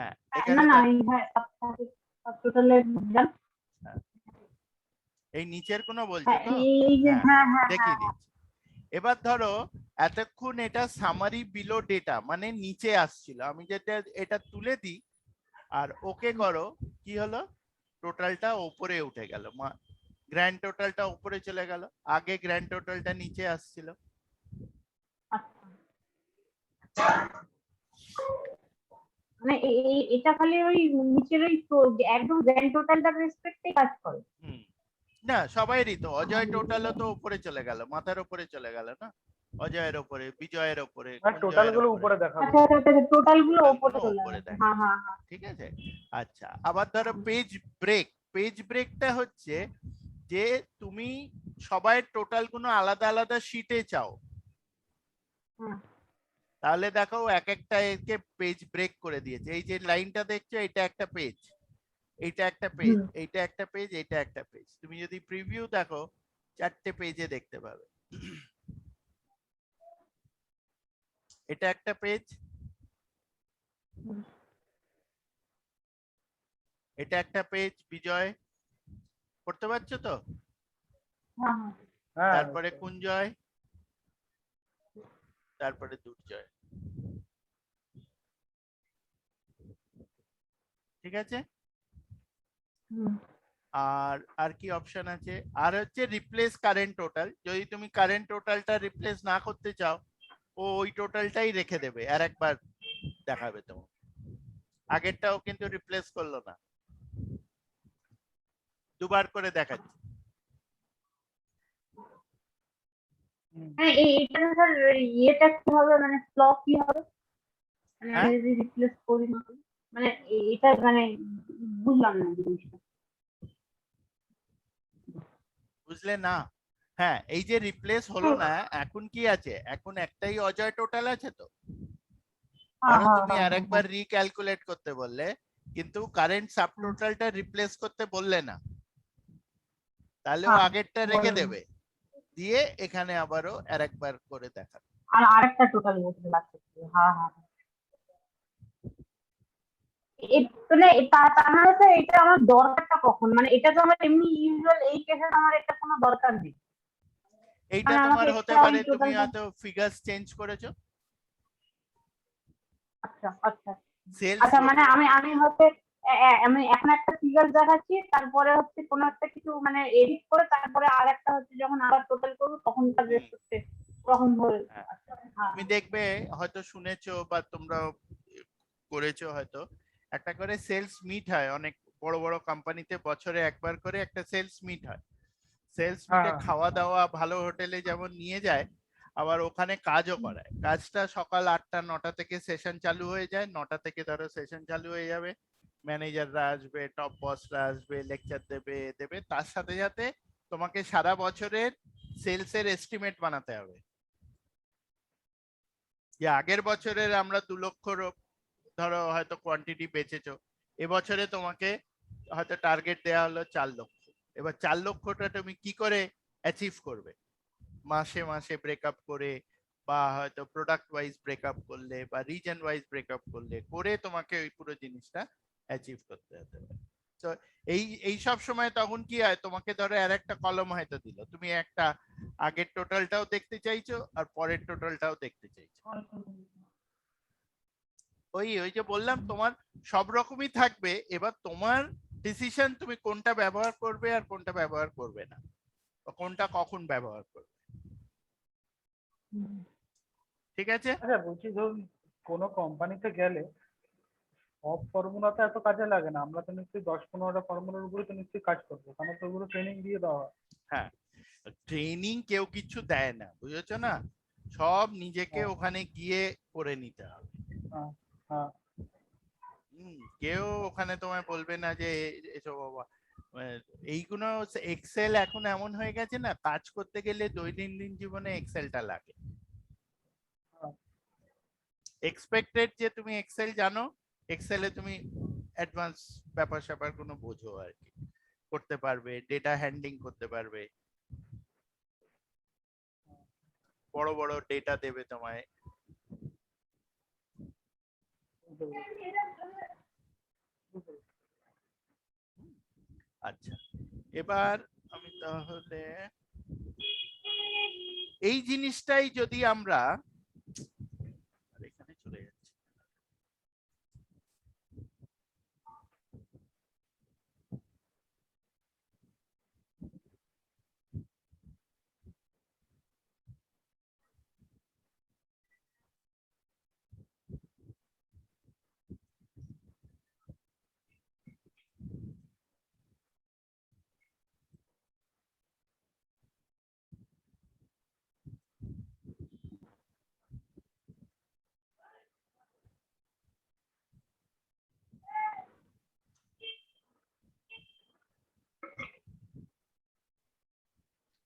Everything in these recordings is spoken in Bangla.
হ্যাঁ না এখানে না হ্যাঁ টোটালে বুঝলাম। এই নিচের কোনো বলছো হ্যাঁ তো? এই যে হ্যাঁ হ্যাঁ দেখিয়ে হ্যাঁ দিচ্ছি। এবার ধরো এতক্ষণ এটা সামারি বিলো ডেটা মানে নিচে আসছিল, আমি যেটা এটা তুলে দিই আর ওকে করো, কি হলো টোটালটা উপরে উঠে গেল, গ্র্যান্ড টোটালটা উপরে চলে গেল, আগে গ্র্যান্ড টোটালটা নিচে আসছিল। আচ্ছা মানে এটা খালি ওই নিচের ওই একদম গ্র্যান্ড টোটালটার রেসপেক্টে কাজ করে। না সবাইরই তো, অজয় টোটালও তো উপরে চলে গেল, মাথার উপরে চলে গেল না, অজয়ের উপরে, বিজয়ের উপরে, টোটাল কুঞ্জয়ের গুলো উপরে। উপরে দেখাবো। আচ্ছা আচ্ছা টোটাল গুলো উপরে টোটালগুলো চলে উপরে আসে। হ্যাঁ দেখাচ্ছে, হ্যাঁ হ্যাঁ ঠিক আছে। আচ্ছা আবার ধরো পেজ ব্রেক, পেজ ব্রেকটা হচ্ছে যে তুমি সবাই টোটাল গুলো আলাদা আলাদা শিটে চাও, তাহলে দেখো এক একটা একে পেজ ব্রেক করে দিয়েছে। এই যে লাইনটা দেখছো এটা একটা পেজ, এইটা একটা পেজ, এইটা একটা পেজ, এইটা একটা পেজ। তুমি যদি প্রিভিউ দেখো 4টে পেজে দেখতে পাবে। এটা একটা পেজ, এটা একটা পেজ, বিজয় পড়তে পারছো তো? তারপরে কুঞ্জয়, তারপরে দুর্জয়, ঠিক আছে। আর আর কি অপশন আছে, আর হচ্ছে রিপ্লেস কারেন্ট টোটাল, যদি তুমি কারেন্ট টোটালটা রিপ্লেস না করতে চাও ও ওই টোটালটাই রেখে দেবে আর একবার দেখাবে তোমার, আগেরটাও কিন্তু রিপ্লেস করলো না, দুবার করে দেখাচ্ছে। হ্যাঁ এইটা স্যার ইয়েটা কি হবে মানে ফ্ল কি হবে মানে আমি যদি রিপ্লেস করি না, মানে এটা মানে বুঝলাম না জিনিসটা। বুঝলে না? হ্যাঁ এই যে রিপ্লেস হলো না, এখন কি আছে, এখন একটাই অজয় টোটাল আছে তো, ধরো তুমি আরেকবার রিক্যালকুলেট করতে বললে কিন্তু কারেন্ট সাব টোটালটা রিপ্লেস করতে বললে না, তাহলে ও আগেরটা রেখে দেবে, দিয়ে এখানে আবারও আরেকবার করে দেখাবে। আর আরেকটা টোটাল বলতে লাগছে। হ্যাঁ হ্যাঁ মানে তার মানে তো এটা আমার দরকারটা কখন, মানে এটা তো আমার এমনি ইউজুয়াল এই কেসে আমার এটা কোনো দরকার নেই। এইটা মানে তোমার আমাকে হতে এক্সট্রা ওই পারে তুমি টোটালটা। হয়তো ফিগারস চেঞ্জ করেছো, আচ্ছা আচ্ছা সেলস আচ্ছা মানে আমি হচ্ছে আমি এখন একটা ফিগার দেখাচ্ছি, তারপরে হচ্ছে কোনো একটা কিছু মানে এডিট করে তারপরে আর একটা হচ্ছে যখন আবার টোটাল করবো তখন তার রেসপেক্টে তখন ধরে। তুমি দেখবে হয়তো শুনেছো বা তোমরা করেছো হয়তো, একটা করে সেলস মিট হয় অনেক বড় বড় কোম্পানিতে, বছরে একবার করে একটা সেলস মিট হয়। সেলস মিটে খাওয়া দাওয়া ভালো হোটেলে যেমন নিয়ে যায়, আবার ওখানে কাজও করায়। কাজটা সকাল 8টা 9টা থেকে সেশন চালু হয়ে যায়, 9টা থেকে ধরো সেশন চালু হয়ে যাবে, ম্যানেজাররা আসবে, টপ বসরা আসবে, লেকচার দেবে দেবে, তার সাথে সাথে তোমাকে সারা বছরের সেলসের এস্টিমেট বানাতে হবে, যে আগের বছরের আমরা 2 লক্ষ ধরো হয়তো কোয়ান্টিটি বেচেছো, এবছরে তোমাকে হয়তো টার্গেট দেওয়া হলো 4 লক্ষ, এবার 4 লক্ষটা তুমি কি করে অ্যাচিভ করবে, মাসে মাসে ব্রেকআপ করে বা হয়তো প্রোডাক্ট ওয়াইজ ব্রেকআপ করলে বা রিজন ওয়াইজ ব্রেকআপ করলে করে তোমাকে ওই পুরো জিনিসটা অ্যাচিভ করতে হতে হবে। তো এই সব সময় তখন কি হয়, তোমাকে ধরো আর একটা কলম হয়তো দিল, তুমি একটা আগের টোটালটাও দেখতে চাইছো আর পরের টোটালটাও দেখতে চাইছো, ওই ওই যে বললাম তোমার সব রকমই থাকবে, এবার তোমার ডিসিশন তুমি কোনটা ব্যবহার করবে আর কোনটা ব্যবহার করবে না, বা কোনটা কখন ব্যবহার করবে, ঠিক আছে। আচ্ছা বলছি ধরুন কোনো কোম্পানিতে গেলে সব ফর্মুলা তো এত কাজে লাগে না, আমরা তো নিশ্চয়ই 10-15টা ফর্মুলার উপরে তো নিশ্চয়ই কাজ করবো, কারণ তো ওগুলো ট্রেনিং দিয়ে দেওয়া হয়। হ্যাঁ ট্রেনিং কেউ কিছু দেয় না, বুঝেছো না, সব নিজেকে হ্যাঁ ওখানে গিয়ে করে নিতে হবে। হ্যাঁ হ্যাঁ কেউ ওখানে তোমায় বলবে না যে এসো বাবা, এইগুলো এক্সেল এখন এমন হয়ে গেছে না, কাজ করতে গেলে দৈনন্দিন জীবনে এক্সেলটা লাগে। হ্যাঁ। এক্সপেক্টেড যে তুমি এক্সেল জানো, এক্সেলে তুমি অ্যাডভান্স ব্যাপার স্যাপার কোনো বোঝো আর কি, করতে পারবে, ডেটা হ্যান্ডলিং করতে পারবে, বড় বড় ডেটা দেবে তোমায়। আচ্ছা, এবার আমি তাহলে এই জিনিসটাই যদি আমরা এখানে চলে যাচ্ছি,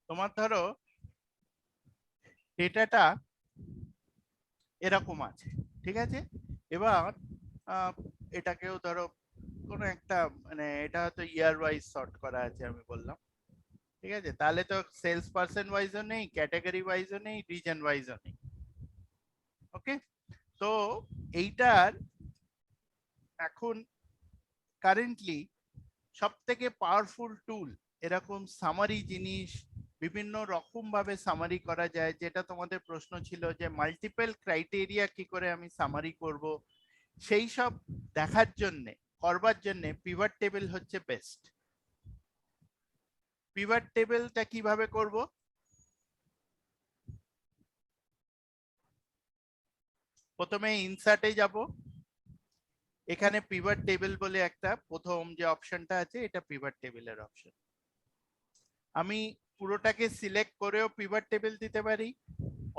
তোমার ধরো ডেটাটা এরকম আছে, ঠিক আছে। এবার এটাকেও ধরো কোনো একটা, মানে এটা হয়তো ইয়ার ওয়াইজ সর্ট করা আছে আমি বললাম, ঠিক আছে। তাহলে তো সেলস পার্সন ওয়াইজও নেই, ক্যাটাগরি ওয়াইজও নেই, রিজন ওয়াইজও নেই। ওকে, তো এইটার এখন কারেন্টলি সব থেকে পাওয়ারফুল টুল, এরকম সামারি জিনিস বিভিন্ন রকম ভাবে সামারি করা যায়। যেটা তোমাদের প্রশ্ন ছিল যে মাল্টিপল ক্রাইটেরিয়া কি করে আমি সামারি করব, সেই সব দেখার জন্য করবার জন্য পিভট টেবিল হচ্ছে বেস্ট। পিভট টেবিলটা কিভাবে করব, প্রথমে ইনসার্টে যাব, এখানে পিভট টেবিল বলে একটা প্রথম যে অপশনটা আছে, এটা পিভট টেবিলের অপশন। আমি পুরোটাকে সিলেক্ট করেও পিভট টেবিল দিতে পারি,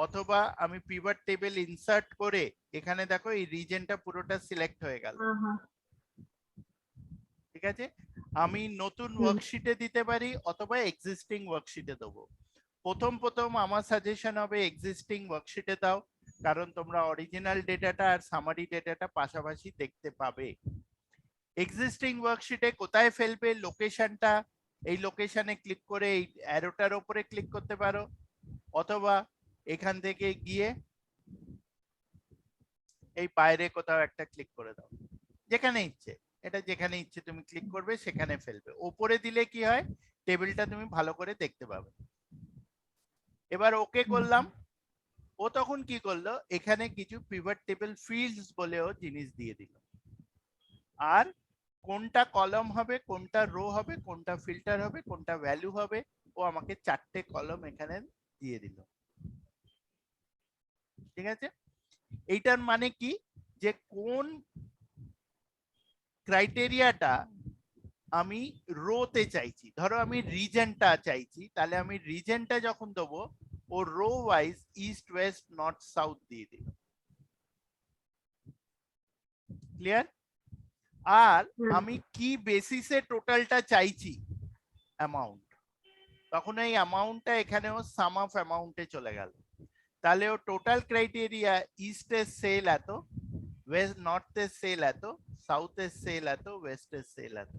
অথবা আমি পিভট টেবিল ইনসার্ট করে এখানে দেখো এই রিজনটা পুরোটা সিলেক্ট হয়ে গেল, ঠিক আছে। আমি নতুন ওয়ার্কশিটে দিতে পারি অথবা এক্সিস্টিং ওয়ার্কশিটে দেবো। প্রথম আমার সাজেশন হবে এক্সিস্টিং ওয়ার্কশিটে দাও, কারণ তোমরা অরিজিনাল ডেটাটা আর সামারি ডেটাটা পাশাপাশি দেখতে পাবে। এক্সিস্টিং ওয়ার্কশিটে কোথায় ফেলবে, লোকেশনটা, এই লোকেশনে ক্লিক করে এই অ্যারোটার উপরে ক্লিক করতে পারো, অথবা এখান থেকে গিয়ে এই বাইরে কোথাও একটা ক্লিক করে দাও, যেখানে ইচ্ছে, এটা যেখানে ইচ্ছে তুমি ক্লিক করবে সেখানে ফেলবে। ওপরে দিলে কি হয়, টেবিলটা তুমি ভালো করে দেখতে পাবে। এবার ওকে করলাম, ও তখন কি করলো, এখানে কিছু পিভট টেবিল ফিল্ডস বলেও জিনিস দিয়ে দিল, আর কোনটা কলম হবে, কোনটা রো হবে, কোনটা ফিল্টার হবে, কোনটা ভ্যালু হবে, ও আমাকে 4টে কলম এখানে দিয়ে দিল, ঠিক আছে। এইটার মানে কি, যে কোন ক্রাইটেরিয়াটা আমি রোতে চাইছি, ধরো আমি রিজনটা চাইছি, তাহলে আমি রিজনটা যখন দেবো ও row wise east west north south দিয়ে দিল, ক্লিয়ার। আর আমি কি বেসিসে টোটালটা চাইছি, অ্যামাউন্ট, তখন এই অ্যামাউন্টটা এখানেও সাম অফ অ্যামাউন্টে চলে গেল। তাহলে ও টোটাল ক্রাইটেরিয়া ইস্টের সেল এত, ওয়েস্ট নর্থের সেল এত, সাউথের সেল এত, ওয়েস্টের সেল এত।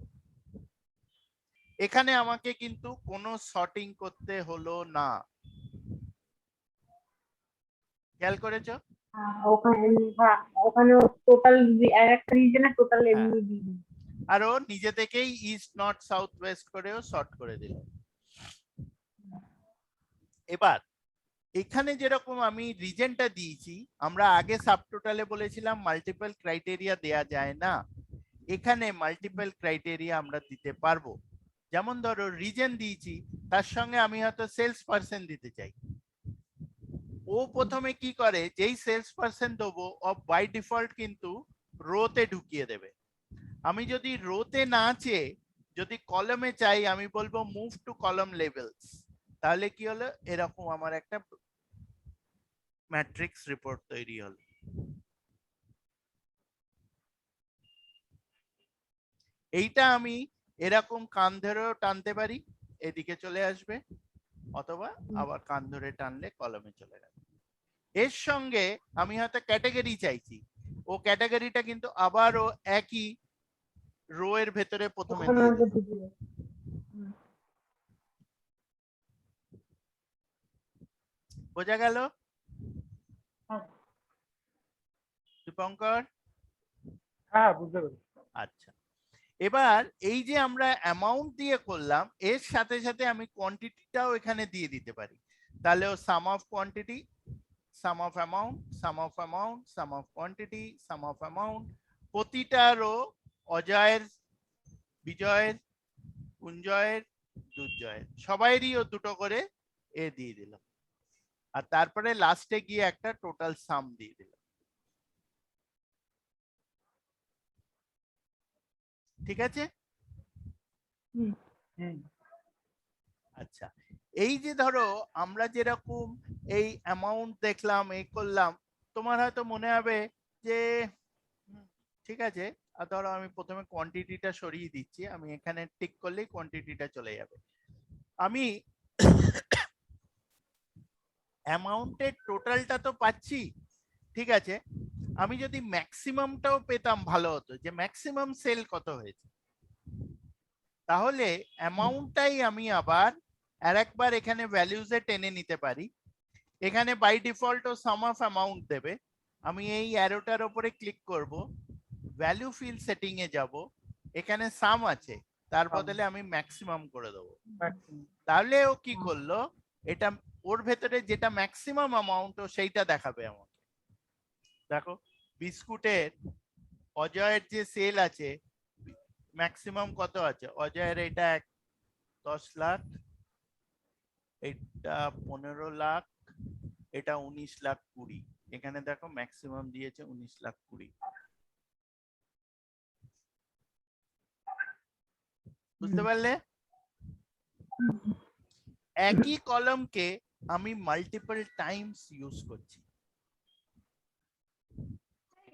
এখানে আমাকে কিন্তু কোনো সর্টিং করতে হলো না, খেয়াল করেছো। ওখানে টোটাল একটা রিজনের টোটাল এমনি দিয়ে দিই। আর ও নিজে থেকেই ইস্ট নর্থ সাউথ ওয়েস্ট করেও সর্ট করে দিল। এবার এখানে যেরকম আমি রিজনটা দিয়েছি, আমরা আগে সাবটোটালে বলেছিলাম মাল্টিপল ক্রাইটেরিয়া দেয়া যায় না, এখানে মাল্টিপল ক্রাইটেরিয়া আমরা দিতে পারবো। যেমন ধরো রিজন দিয়েছি, তার সঙ্গে আমি হয়তো সেলস পার্সন দিতে চাই, ও প্রথমে কি করে, যেই সেলস পার্সন দেবো ও বাই ডিফল্ট কিন্তু রোতে ঢুকিয়ে দেবে। আমি যদি রোতে না চেয়ে যদি কলমে চাই, আমি বলবো মুভ টু কলম লেভেলস, তাহলে কি হলো, এরকম আমার একটা ম্যাট্রিক্স রিপোর্ট তৈরি হলো। এইটা আমি এরকম কান ধরেও টানতে পারি, এদিকে চলে আসবে, অথবা আবার কান ধরে টানলে কলমে চলে যাবে। এর সঙ্গে আমি হয়তো ক্যাটাগরি চাইছি, ও ক্যাটাগরিটা কিন্তু আবারও একই রো এর ভেতরে প্রথমে দিয়ে দিল। বোঝা গেল দীপঙ্কর? হ্যাঁ, বুঝতে পেরেছি। আচ্ছা, এবার এই যে আমরা অ্যামাউন্ট দিয়ে করলাম, এর সাথে সাথে আমি কোয়ান্টিটিটাও এখানে দিয়ে দিতে পারি। তাহলে ও sum of quantity, sum of amount, sum of amount, sum of quantity, sum of amount, প্রতিটা রো অজয়ের, বিজয়ের, কুঞ্জয়ের, দুর্জয়ের সবাইরই ও দুটো করে এ দিয়ে দিল। আর তারপরে লাস্টে গিয়ে একটা টোটাল সাম দিয়ে দিল। ঠিক আছে? আচ্ছা, এই যে ধরো আমরা যেরকম এই অ্যামাউন্ট দেখলাম, এই করলাম, তোমার হয়তো মনে হবে যে ঠিক আছে, আর ধরো আমি প্রথমে কোয়ান্টিটিটা সরিয়ে দিচ্ছি, আমি এখানে টিক করলেই কোয়ান্টিটিটা চলে যাবে। আমি অ্যামাউন্টের টোটালটা তো পাচ্ছি, ঠিক আছে, আমি যদি ম্যাক্সিমামটাও পেতাম ভালো হতো, যে ম্যাক্সিমাম সেল কত হয়েছে, তাহলে অ্যামাউন্টটাই আমি আবার আরেকবার এখানে ভ্যালুজে টেনে নিতে পারি। এখানে বাই ডিফল্ট ও সাম অফ অ্যামাউন্ট দেবে, আমি এই অ্যারোটার উপরে ক্লিক করব, ভ্যালু ফিল সেটিং এ যাব, এখানে সাম আছে, তার বদলে আমি ম্যাক্সিমাম করে দেবো। তাহলে ও কি করলো, এটা ওর ভেতরে যেটা ম্যাক্সিমাম অ্যামাউন্ট ও সেইটা দেখাবে আমাকে। দেখো বিস্কুটের অজয়ের যে সেল আছে, ম্যাক্সিমাম কত আছে অজয়ের, এটা 10 লাখ, এটা 15 লাখ, এটা 19 লাখ 20, এখানে দেখো ম্যাক্সিমাম দিয়েছে 19 লাখ 20। বুঝতে পারলে? একই কলমকে আমি মাল্টিপল টাইমস ইউজ করছি।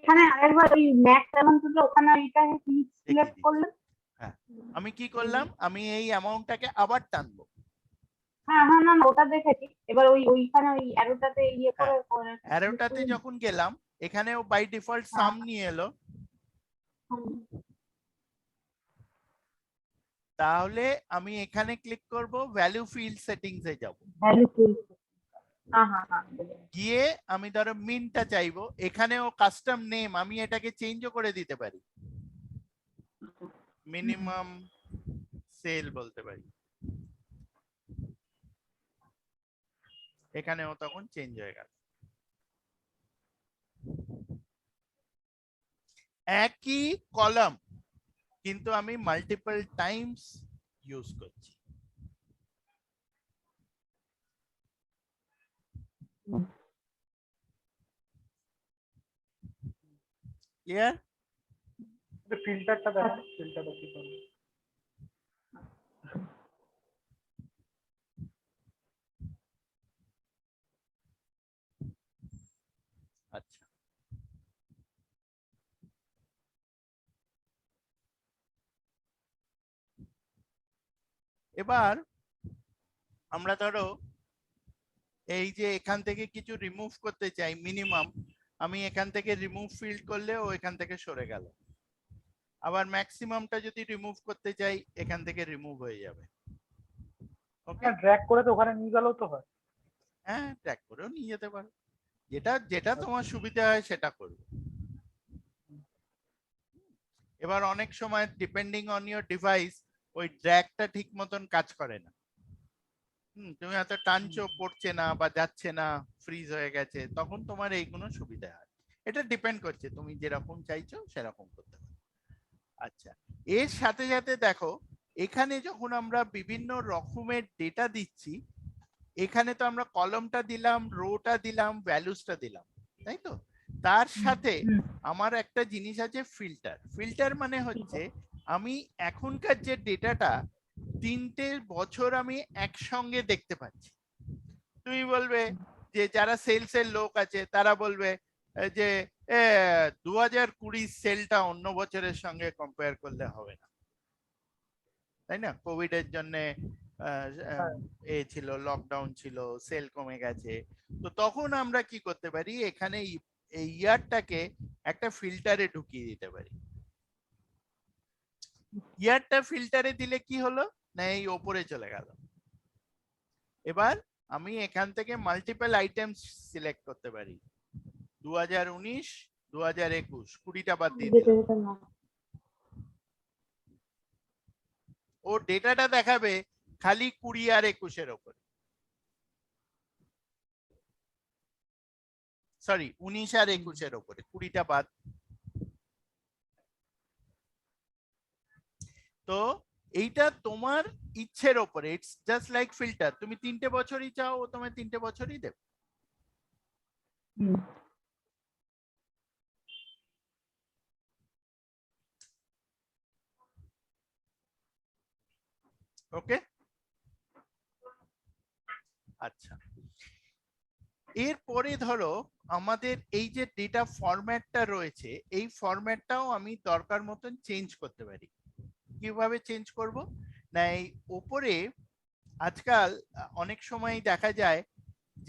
এখানে আরেকবার ওই ম্যাক্স অ্যামাউন্টটা ওখানে এটা সিলেক্ট করলাম। হ্যাঁ, আমি কি করলাম, আমি এই অ্যামাউন্টটাকে আবার টানবো। হ্যাঁ হ্যাঁ, না ওটা দেখেছি। এবার ওইখানে ওই অ্যারোটাতে ইয়ে করে অ্যারোটাতে যখন গেলাম, এখানেও বাই ডিফল্ট সাম নিয়ে এলো, তাহলে আমি এখানে ক্লিক করব, ভ্যালু ফিল্ড সেটিংস এ যাব, ভ্যালু ফিল, গিয়ে আমি ধরো মিনটা চাইবো, এখানেও কাস্টম নেম আমি এটাকে চেঞ্জও করে দিতে পারি, মিনিমাম সেল বলতে পারি, এখানেও তখন চেঞ্জ হয়ে গেল। একই কলাম কিন্তু আমি মাল্টিপল টাইমস ইউজ করছি। ক্লিয়ার? ফিল্টারটা দেখো, ফিল্টারটা কি করবে। আচ্ছা, এবার আমরা ধরো এই যে এখান থেকে কিছু রিমুভ করতে চাই, মিনিমাম, আমি এখান থেকে রিমুভ ফিল্ড করলে ও এখান থেকে সরে গেল। আবার ম্যাক্সিমামটা যদি রিমুভ করতে চাই, এখান থেকে রিমুভ হয়ে যাবে। ওকে, ড্র্যাগ করে তো ওখানে নিয়ে গেলেও তো হয়। হ্যাঁ, ট্র্যাক করেও নিয়ে যেতে পারো, যেটা যেটা তোমার সুবিধা হয় সেটা করবে। এবার অনেক সময় ডিপেন্ডিং অন ইওর ডিভাইস ওই ড্র্যাগটা ঠিক মতন কাজ করে না। তুমি হয়তো টানছো, পড়ছে না বা যাচ্ছে না, ফ্রিজ হয়ে গেছে, তখন তোমার এইগুলো সুবিধা হয়। এটা ডিপেন্ড করছে তুমি যেরকম চাইছো সেরকম করতে পারো। আচ্ছা, এর সাথে সাথে দেখো এখানে যখন আমরা বিভিন্ন রকমের ডেটা দিচ্ছি, এখানে তো আমরা কলমটা দিলাম, রোটা দিলাম, ভ্যালুসটা দিলাম, তাই তো? তার সাথে আমার একটা জিনিস আছে ফিল্টার। ফিল্টার মানে হচ্ছে আমি এখনকার যে ডেটাটা 3টে বছর আমি একসঙ্গে দেখতে পাচ্ছি। তুমি বলবে যে যারা সেলসের লোক আছে তারা বলবে যে 2020 সেলটা অন্য বছরের সঙ্গে কম্পেয়ার করলে হবে না, তাই না? কোভিড এর জন্য এ ছিল, লকডাউন ছিল, সেল কমে গেছে। তো তখন আমরা কি করতে পারি, এখানে এই ইয়ারটাকে একটা ফিল্টারে ঢুকিয়ে দিতে পারি। ইয়ারটা ফিল্টারে দিলে কি হলো না, এই ওপরে চলে গেল। এবার আমি এখান থেকে মাল্টিপল আইটেমস সিলেক্ট করতে পারি, 2019, 2021, 20টা বাদ দিয়ে দিলাম। ও ডেটাটা দেখাবে খালি 20 আর 21-এর ওপরে, সরি 19 আর 21-এর ওপরে, 20টা বাদ। তো এইটা তোমার ইচ্ছের ওপরে, ইটস জাস্ট লাইক ফিল্টার। তুমি 3টে বছরই চাও, ও তোমায় 3টে বছরই দেবে। হুম। ওকে, আচ্ছা। এরপরে ধরো আমাদের এই যে ডেটা ফরম্যাটটা রয়েছে, এই ফরম্যাটটাও আমি দরকার মতন চেঞ্জ করতে পারি। কিভাবে চেঞ্জ করব না, এই উপরে আজকাল অনেক সময় দেখা যায়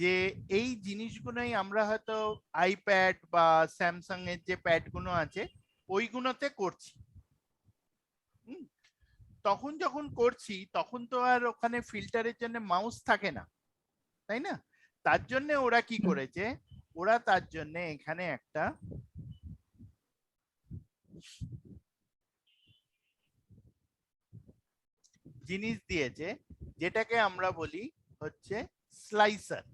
যে এই জিনিসগুলোই আমরা হয়তো আইপ্যাড বা স্যামসাং এর যে প্যাড গুলো আছে ওইগুলোতে করছি। তখন যখন করছি তখন তো আর ওখানে ফিল্টারের জন্য মাউস থাকে না, তাই না? তার জন্য ওরা কি করেছে, ওরা তার জন্য এখানে একটা জিনিস দিয়েছে যেটাকে আমরা বলি হচ্ছে স্লাইসার।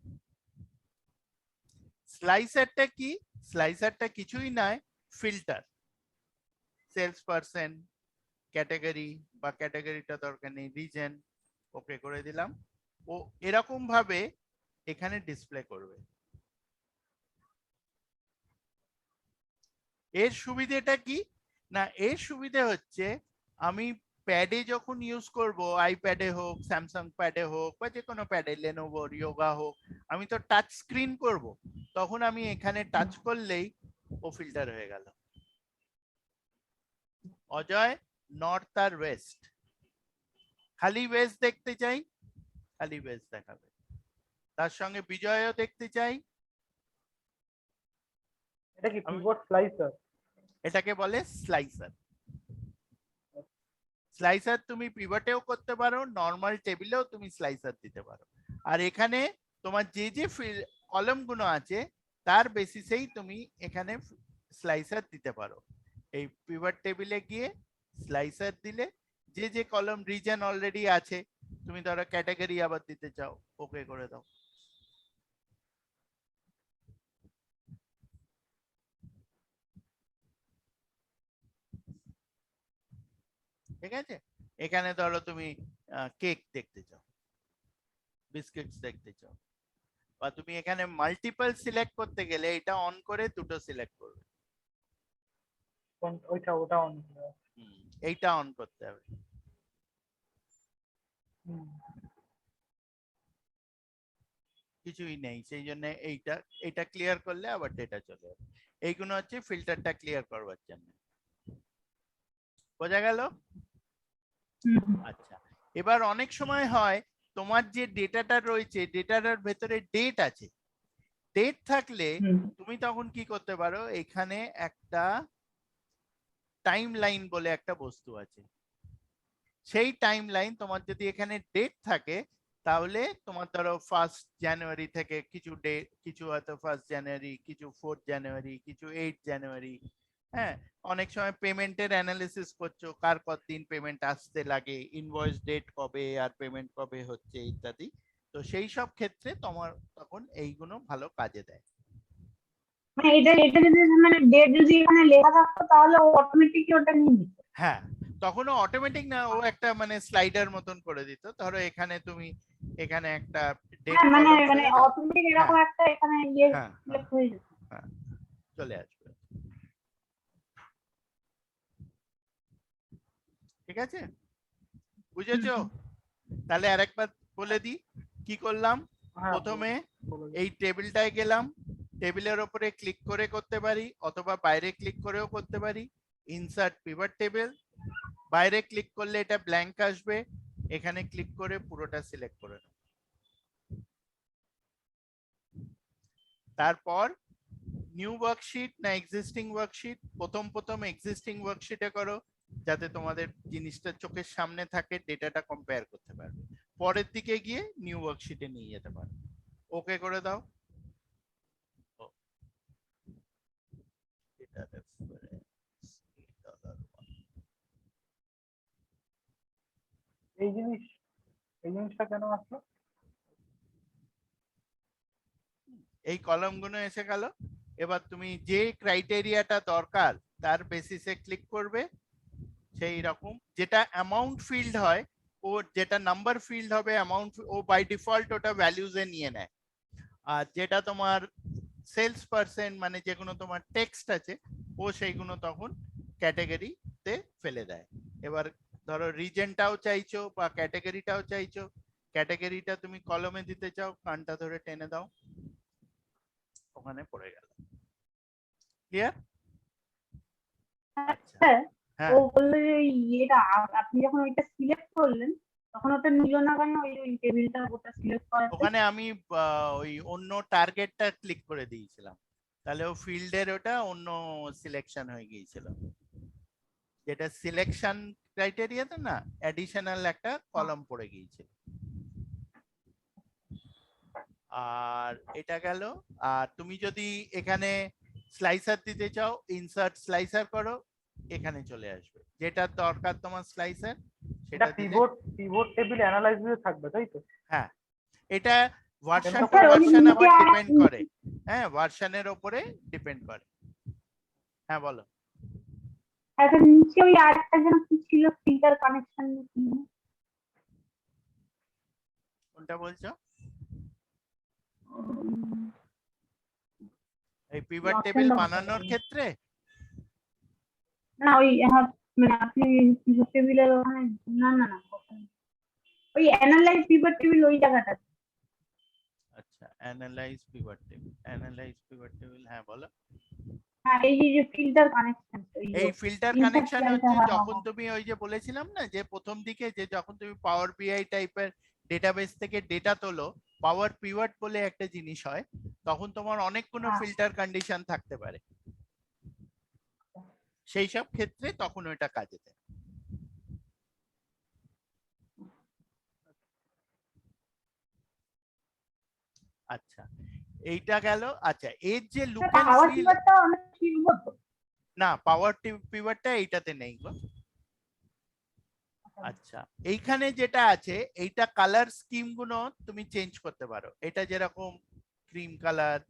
স্লাইসারটা কি? স্লাইসারটা কিছুই নয়, ফিল্টার। সেলস পারসন, ক্যাটাগরি বা ক্যাটাগরিটা দরকার নেই, রিজন, ওকে করে দিলাম। ও এরকম ভাবে এখানে ডিসপ্লে করবে। এর সুবিধাটা কি না, এর সুবিধা হচ্ছে আমি প্যাডে যখন ইউজ করব, আইপ্যাডে হোক, স্যামসাং প্যাডে হোক, বা যে কোনো প্যাডে, লেনোভো ইয়োগা হোক, আমি তো টাচ স্ক্রিন করব, তখন আমি এখানে টাচ করলেই ও ফিল্টার হয়ে গেল। অজয় নর্থ আর ওয়েস্ট, খালি ওয়েস্ট দেখতে চাই, খালি ওয়েস্ট দেখাবে। তার সঙ্গে বিজয়ও দেখতে চাই, এটা কি পিভট স্লাইসার? এটাকে বলে স্লাইসার। স্লাইসার তুমি পিভটেও করতে পারো, নর্মাল টেবিলেও তুমি স্লাইসার দিতে পারো। আর এখানে তোমার যে যে কলম গুলো আছে তার বেসিসেই তুমি এখানে স্লাইসার দিতে পারো। এই পিভট টেবিলে গিয়ে স্লাইসার দিলে যে যে কলম রিজন অলরেডি আছে, তুমি ধরো ক্যাটাগরি আবার দিতে চাও, ওকে করে দাও। ঠিক আছে, এখানে ধরো তুমি কেক দেখতে চাও, বিস্কিটস দেখতে চাও, বা তুমি এখানে মাল্টিপল সিলেক্ট করতে গেলে এটা অন করে দুটো সিলেক্ট করবে। ওটা অন। এইটা অন করতে হবে। কিছুই নেই, সেই জন্য এইটা ক্লিয়ার করলে আবার ডেটা চলে যাবে। এইগুলো হচ্ছে ফিল্টারটা ক্লিয়ার করবার জন্য। বোঝা গেল? আচ্ছা, এবার অনেক সময় হয় তোমার যে ডেটাটা রয়েছে, ডেটাটার ভেতরে ডেট আছে। ডেট থাকলে তুমি তখন কি করতে পারো, এখানে একটা টাইম লাইন বলে একটা বস্তু আছে। সেই টাইম লাইন তোমার যদি এখানে ডেট থাকে, তাহলে তোমার ধরো 1 জানুয়ারি থেকে কিছু ডেট, কিছু হয়তো 1 জানুয়ারি, কিছু 4 জানুয়ারি, কিছু 8 জানুয়ারি। হ্যাঁ, অনেক সময় পেমেন্টের অ্যানালিসিস করছো, কার কতদিন পেমেন্ট আসতে লাগে, ইনভয়েস ডেট কবে আর পেমেন্ট কবে হচ্ছে ইত্যাদি। তো সেই সব ক্ষেত্রে তোমার তখন এইগুলো ভালো কাজে দেয়। মানে এটা যদি মানে ডেট যদি এখানে লেখা থাকতো তাহলে ও অটোমেটিকলি ওটা নিয়ে নিত। হ্যাঁ, তখনও অটোমেটিক না, ও একটা মানে স্লাইডার মতন করে দিত। ধরো এখানে তুমি এখানে একটা ডেট হ্যাঁ, মানে কলম মানে করে দাও। অটোমেটিক এরকম একটা এখানে ইয়ে হ্যাঁ হ্যাঁ সিলেক্ট হয়ে যেত। হ্যাঁ, চলে আসবে। ঠিক আছে, বুঝেছো? তাহলে আরেকবার বলে দিই কি করলাম। হ্যাঁ, প্রথমে বলে দিন। এই টেবিলটায় গেলাম, টেবিলের ওপরে ক্লিক করে করতে পারি, অথবা বাইরে ক্লিক করেও করতে পারি। ইনসার্ট পিভট টেবিল, বাইরে ক্লিক করলে এটা ব্ল্যাঙ্ক আসবে, এখানে ক্লিক করে পুরোটা সিলেক্ট করে নাও। তারপর নিউ ওয়ার্কশিট না এক্সিস্টিং ওয়ার্কশিট, প্রথম এক্সিস্টিং ওয়ার্কশিটে করো, যাতে তোমাদের জিনিসটা চোখের সামনে থাকে, ডেটাটা কম্পেয়ার করতে পারবে। পরের দিকে গিয়ে নিউ ওয়ার্কশিটে নিয়ে যেতে পারো। ওকে করে দাও। Data reference $8. এই জিনিস এই জিনিসটা কেন আসলো? এই কলামগুলো এসে গেল। এবার তুমি যে ক্রাইটেরিয়াটা দরকার তার বেসিসে ক্লিক করবে। সেই রকম যেটা অ্যামাউন্ট ফিল্ড হয়, ও যেটা নাম্বার ফিল্ড হবে অ্যামাউন্ট, ও বাই ডিফল্ট ওটা ভ্যালুজে নিয়ে নেয়। আর যেটা তোমার সেলস পার্সন মানে যেগুলো তোমার টেক্সট আছে, ও সেইগুলো তখন ক্যাটাগরিতে ফেলে দেয়। এবার ধরো রিজনটাও চাইছো বা ক্যাটাগরিটাও চাইছো, ক্যাটাগরিটা তুমি কলমে দিতে চাও, কানটা ধরে টেনে দাও, ওখানে পড়ে গেল। ক্লিয়ার? আচ্ছা, হ্যাঁ, ও হ্যাঁ, বললো যে ইয়েটা আপনি যখন ওইটা সিলেক্ট করলেন তখন ওটা নিল না কেন? ওই টেবিলটা ওটা সিলেক্ট করাতে। ওখানে আমি ওই অন্য টার্গেটটা ক্লিক করে দিয়েছিলাম, তাহলে ও ফিল্ডের ওটা অন্য সিলেকশন হয়ে গিয়েছিল। যেটা সিলেকশন ক্রাইটেরিয়াতে না অ্যাডিশনাল একটা কলম পড়ে গিয়েছিল। আর এটা গেল। আর তুমি যদি এখানে স্লাইসার দিতে চাও, ইনসার্ট স্লাইসার করো, এখানে চলে আসবে। যেটা দরকার তোমার স্লাইসার এটা সেটা দিলে। পিভট টেবিল অ্যানালাইজ থাকবে, তাই তো? হ্যাঁ, এটা ভার্সন টু স্যার, ওই ভার্সন নিচে আবার ডিপেন্ড করে। হ্যাঁ, ভার্সনের উপরে ডিপেন্ড করে। হ্যাঁ বলো। একটা নিচে ওই আরেকটা যেন কি ছিল, ফিল্টার কানেকশন। কোনটা বলছো? এই পিভট টেবিল বানানোর ক্ষেত্রে? না ওই মানে আপনি পিভট টেবিলের ওখানে, না না না ওখানে ওই অ্যানালাইজ পিভট টেবিল ওই জায়গাটা। আচ্ছা, analyse pivot table, analyse pivot table, হ্যাঁ বলো। হ্যাঁ, এই যে ফিল্টার কানেকশন, এই ফিল্টার কানেকশন হচ্ছে যখন তুমি ওই যে বলেছিলাম না যে প্রথম দিকে যে যখন তুমি পাওয়ার বিআই টাইপের ডেটাবেস থেকে ডেটা তোলো, পাওয়ার পিভট বলে একটা জিনিস হয়, তখন তোমার অনেকগুলো ফিল্টার কন্ডিশন থাকতে পারে। সেই সব ক্ষেত্রে তখন ওইটা কাজে দেয়। আচ্ছা, এইটা গেল। আচ্ছা, এর যে লুক এন্ড পাওয়ার ফিল। পিভটটা অনেক শিখবো তো। না, পাওয়ার পিভটটা এইটাতে নেই গো। আচ্ছা, এইখানে যেটা আছে এইটা কালার স্কিম গুলো তুমি চেঞ্জ করতে পারো। এটা যেরকম ক্রিম কালার,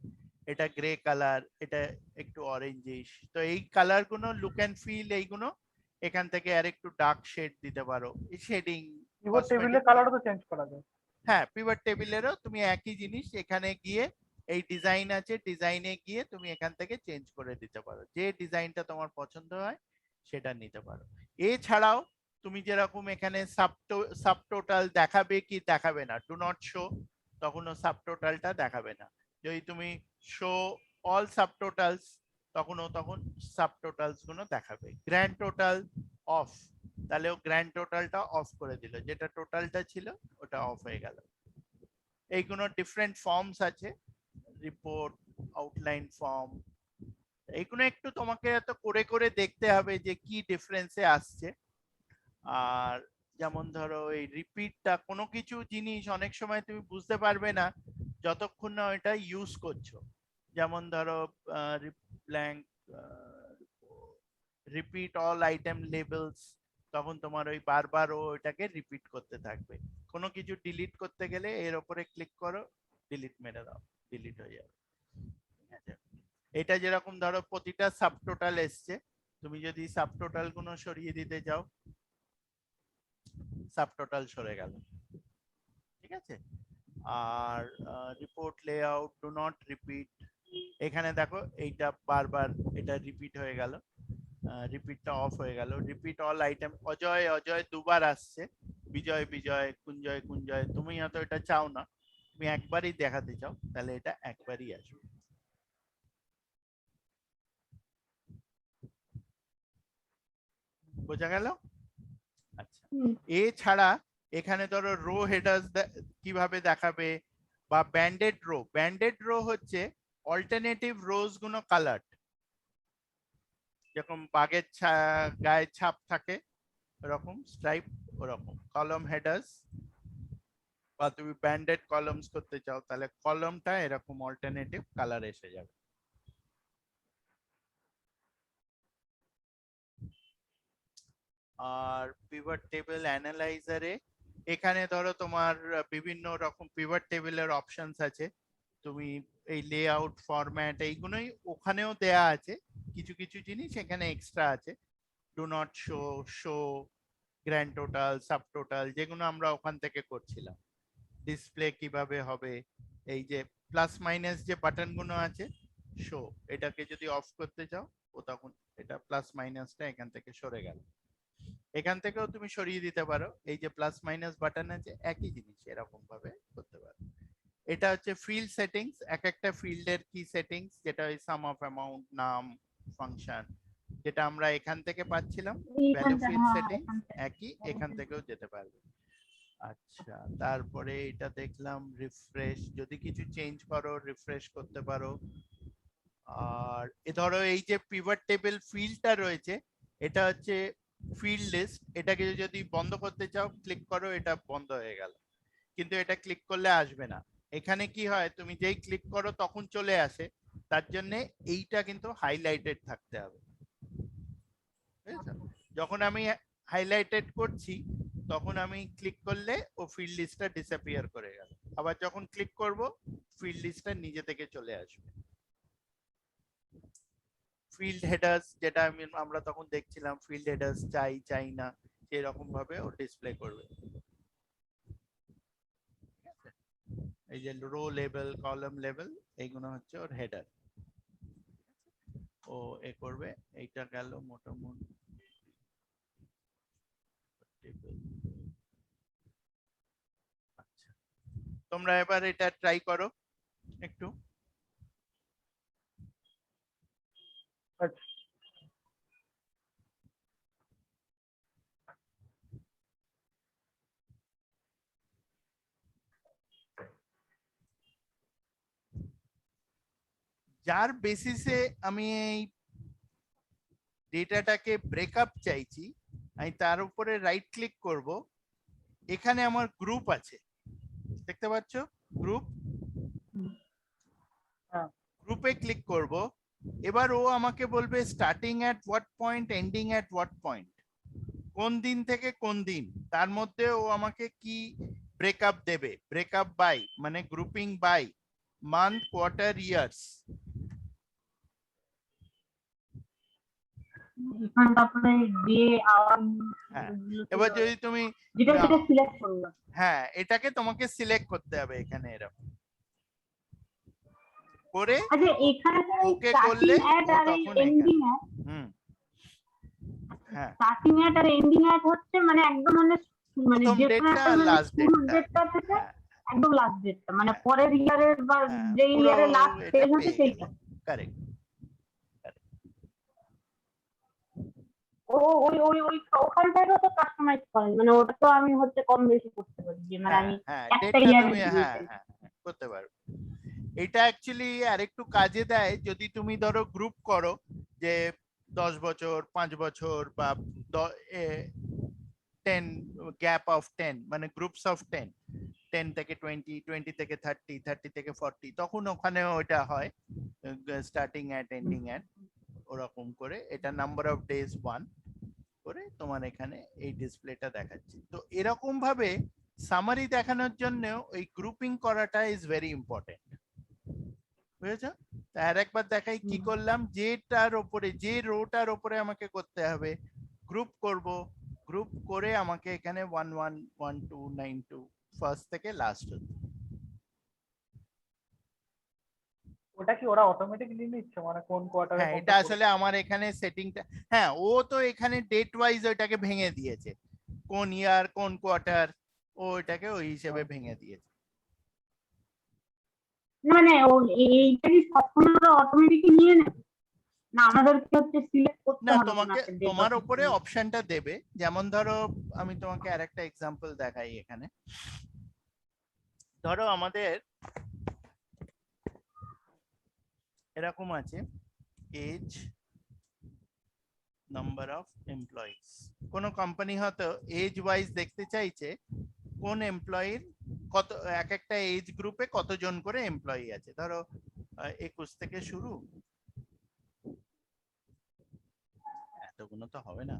এটা গ্রে কালার, এটা একটু অরেঞ্জিশ, তো এই কালার গুলো লুক এন্ড ফিল এইগুলো এখান থেকে আর একটু ডার্ক শেড দিতে পারো, শেডিং, পিভট কসমেটিক। টেবিলের কালারও তো চেঞ্জ করা যায়। হ্যাঁ, পিভট টেবিলেরও তুমি একই জিনিস এখানে গিয়ে এই ডিজাইন আছে, ডিজাইনে গিয়ে তুমি এখান থেকে চেঞ্জ করে দিতে পারো, যে ডিজাইনটা তোমার পছন্দ হয় সেটা নিতে পারো। এছাড়াও তুমি যেরকম এখানে সাবটোটাল দেখাবে কি দেখাবে না, ডু নট শো, তখনও সাবটোটালটা দেখাবে না। যদি তুমি শো অল সাবটোটালস, তখন সাবটোটালস গুলো দেখাবে। গ্র্যান্ড টোটাল অফ, তাহলে ও গ্র্যান্ড টোটালটা অফ করে দিল, যেটা টোটালটা ছিল ওটা অফ হয়ে গেল। এইগুলো ডিফারেন্ট ফর্মস আছে, রিপোর্ট, আউটলাইন ফর্ম, এইগুলো একটু তোমাকে এত করে করে দেখতে হবে যে কি ডিফারেন্সে আসছে। আর যেমন ধরো এই রিপিটটা, কোনো কিছু জিনিস অনেক সময় তুমি বুঝতে পারবে না যতক্ষণ না এটা ইউজ করছো। যেমন ধরো blank repeat all item labels, তখন তোমার ওই বারবার ও এটাকে রিপিট করতে থাকবে। কোনো কিছু ডিলিট করতে গেলে এর উপরে ক্লিক করো, ডিলিট মেরে দাও, ডিলিট হয়ে যাবে। ঠিক আছে, এটা যেরকম ধরো প্রতিটা সাবটোটাল এসছে, তুমি যদি সাবটোটাল গুলো সরিয়ে দিতে যাও, সাবটোটাল সরে গেল। ঠিক আছে, আর report layout, do not repeat, এখানে দেখো এইটা বারবার এটা রিপিট হয়ে গেল, রিপিটটা অফ হয়ে গেল। Repeat all item, Ajay Ajay দুবার আসছে, বিজয় বিজয়, কুঞ্জয় কুঞ্জয়, তুমি হয়তো এটা চাও না, তুমি একবারই দেখাতে চাও, তাহলে এটা একবারই আসবে। বোঝা গেল? আচ্ছা, এছাড়া এখানে ধরো রো হেডার্স কিভাবে দেখাবে, বা ব্যান্ডেড রো হচ্ছে অল্টারনেটিভ রোজ গুলো কালার, যেরকম বাঘের গায়ে ছাপ থাকে ওরকম স্ট্রাইপ, ওরকম কলম হেডার্স। বা তুমি ব্যান্ডেড কলমস করতে চাও, তাহলে কলমটা এরকম অল্টারনেটিভ কালার এসে যাবে। আর পিভট টেবিল অ্যানালাইজারে এখানে ধরো তোমার বিভিন্ন রকম পিভট টেবিলের অপশনস আছে, তুমি এই লেআউট ফরম্যাট এইগুলোই ওখানেও দেয়া আছে, কিছু কিছু জিনিস এখানে এক্সট্রা আছে, do not show, show, grand total, sub total, যেগুলো আমরা ওখান থেকে করছিলাম। ডিসপ্লে কিভাবে হবে, এই যে প্লাস মাইনাস যে বাটন গুলো আছে, শো, এটাকে যদি অফ করতে চাও ও তখন এটা প্লাস মাইনাসটা এখান থেকে সরে গেল, এখান থেকেও তুমি সরিয়ে দিতে পারো, এই যে প্লাস মাইনাস বাটন আছে একই জিনিস এরকম ভাবে করতে পারো। এটা হচ্ছে ফিল্ড সেটিংস, এক একটা ফিল্ডের কি সেটিংস, যেটা ওই সাম অফ অ্যামাউন্ট, নাম, ফাংশন, যেটা আমরা এখান থেকে পাচ্ছিলাম, ভ্যালু এইখানটা, ফিল্ড হ্যাঁ সেটিং এখান থেকে। একই, এখান থেকেও যেতে পারবে। আচ্ছা, তারপরে এটা দেখলাম রিফ্রেশ, যদি কিছু চেঞ্জ করো রিফ্রেশ করতে পারো। আর এ ধরো এই যে পিভট টেবিল ফিল্ডটা রয়েছে, এটা হচ্ছে ফিল্ড লিস্ট, এটাকে যদি বন্ধ করতে চাও ক্লিক করো, এটা বন্ধ হয়ে গেল, কিন্তু এটা ক্লিক করলে আসবে না। এখানে কি হয়, তুমি যেই ক্লিক করো তখন চলে আসে, তার জন্য এইটা কিন্তু হাইলাইটেড থাকতে হবে, বুঝেছো? যখন আমি হাইলাইটেড করছি তখন আমি ক্লিক করলে ও ফিল্ড লিস্টটা ডিসঅ্যাপিয়ার করে গেল, আবার যখন ক্লিক করব ফিল্ড লিস্টটা নিজে থেকে চলে আসবে। ফিল্ড হেডার্স, যেটা আমরা তখন দেখছিলাম, ফিল্ড হেডার্স চাই চাই না এরকম ভাবে ও ডিসপ্লে করবে। এই যে রো লেভেল, কলাম লেভেল, এইগুলো হচ্ছে ওর হেডার, ও এ করবে। এইটা গেল মোটামুটি। আচ্ছা, তোমরা এবার এটা ট্রাই করো একটু। আচ্ছা, যার বেসিসে আমি এই ডেটাটাকে ব্রেকআপ চাইছি, আমি তার উপরে রাইট ক্লিক করব, এখানে আমার গ্রুপ আছে, দেখতে পাচ্ছ গ্রুপ, হ্যাঁ, গ্রুপে ক্লিক করব। এবার ও আমাকে বলবে starting at what point, ending at what point, কোন দিন থেকে কোন দিন, তার মধ্যে ও আমাকে কি ব্রেকআপ দেবে, ব্রেকআপ বাই মানে grouping by month, quarter, years. এখানটা আপনার ডে, আওয়ার, হ্যাঁ, এবার যদি তুমি যেটা সেটা সিলেক্ট করবো। হ্যাঁ, এটাকে তোমাকে সিলেক্ট করতে হবে এখানে এরকম করে, আচ্ছা, এখানে ওকে স্টার্টিং করলে অ্যাট ও আর তখন এন্ডিং এখানে অ্যাট, হুম, হ্যাঁ, স্টার্টিং অ্যাট আর এন্ডিং অ্যাট হচ্ছে মানে একদম মানে মানে প্রথম যে কোনো ডেটটা একটা আর মানে লাস্ট শুরুর ডেটটা। ডেটটা থেকে হ্যাঁ, একদম লাস্ট ডেটটা, মানে হ্যাঁ, পরের ইয়ারের বা হ্যাঁ, যে পুরো ইয়ারের লাস্ট এটা শেষ হচ্ছে পেয়ে গেলে, সেইটা। কারেক্ট। ও ওই ওই ওই ওখান থেকেও তো কাস্টমাইজ করেন, মানে ওটা তো আমি হচ্ছে কম বেশি করতে পারি, যে মানে হ্যাঁ আমি হ্যাঁ, একটা ডেটটা ইয়ারের তুমি দিয়ে হ্যাঁ চাই। হ্যাঁ হ্যাঁ, করতে পারবে। এটা অ্যাকচুয়ালি আরেকটু কাজে দেয় যদি তুমি ধরো গ্রুপ করো, যে 10 বছর, 5 বছর, বা 10 গ্যাপ অফ 10, মানে গ্রুপস অফ 10, 10 থেকে 20, 20 থেকে 30, 30 থেকে 40, তখন ওখানে ওইটা হয় স্টার্টিং অ্যাট, এন্ডিং অ্যাট, ওরকম করে এটা নাম্বার অফ ডেজ 1 করে তোমার এখানে এই ডিসপ্লেটা দেখাচ্ছে। তো এরকম ভাবে সামারি দেখানোর জন্য ওই গ্রুপিং করাটা ইজ ভেরি ইম্পর্টেন্ট, বুঝেছো? আর একবার দেখাই কি করলাম, যেটার উপরে, যে রোটার উপরে আমাকে করতে হবে, গ্রুপ করব, গ্রুপ করে আমাকে এখানে 111292 ফার্স্ট থেকে লাস্ট হচ্ছে। ওটা কি ওরা অটোমেটিকলি নিচ্ছে, মানে কোন কোয়ার্টারে হ্যাঁ, এটা কোনটা আসলে করবে? আমার এখানে সেটিংটা, হ্যাঁ ও তো এখানে ডেট ওয়াইজ ওইটাকে ভেঙে দিয়েছে, কোন ইয়ার কোন কোয়ার্টার, ও এটাকে ওই হিসেবে ভেঙে দিয়েছে। মানে এইটা কি সবসময় ওরা অটোমেটিকলি নিয়ে নেবে, না আমাদেরকে হচ্ছে সিলেক্ট করতে না, হবে কোনো তোমাকে একটা ডেট তোমার অফ? উপরে অপশনটা দেবে, যেমন ধরো আমি তোমাকে আরেকটা এক্সাম্পল দেখাই এখানে, ধরো আমাদের এরকম আছে এজ, নাম্বার অফ এমপ্লয়িজ, কোন কোম্পানি হয়তো এজ ওয়াইজ দেখতে চাইছে কোন এমপ্লয়ির কত, এক একটা এজ গ্রুপে কতজন করে এমপ্লয়ি আছে, ধরো 21 থেকে শুরু, এতগুলো তো হবে না,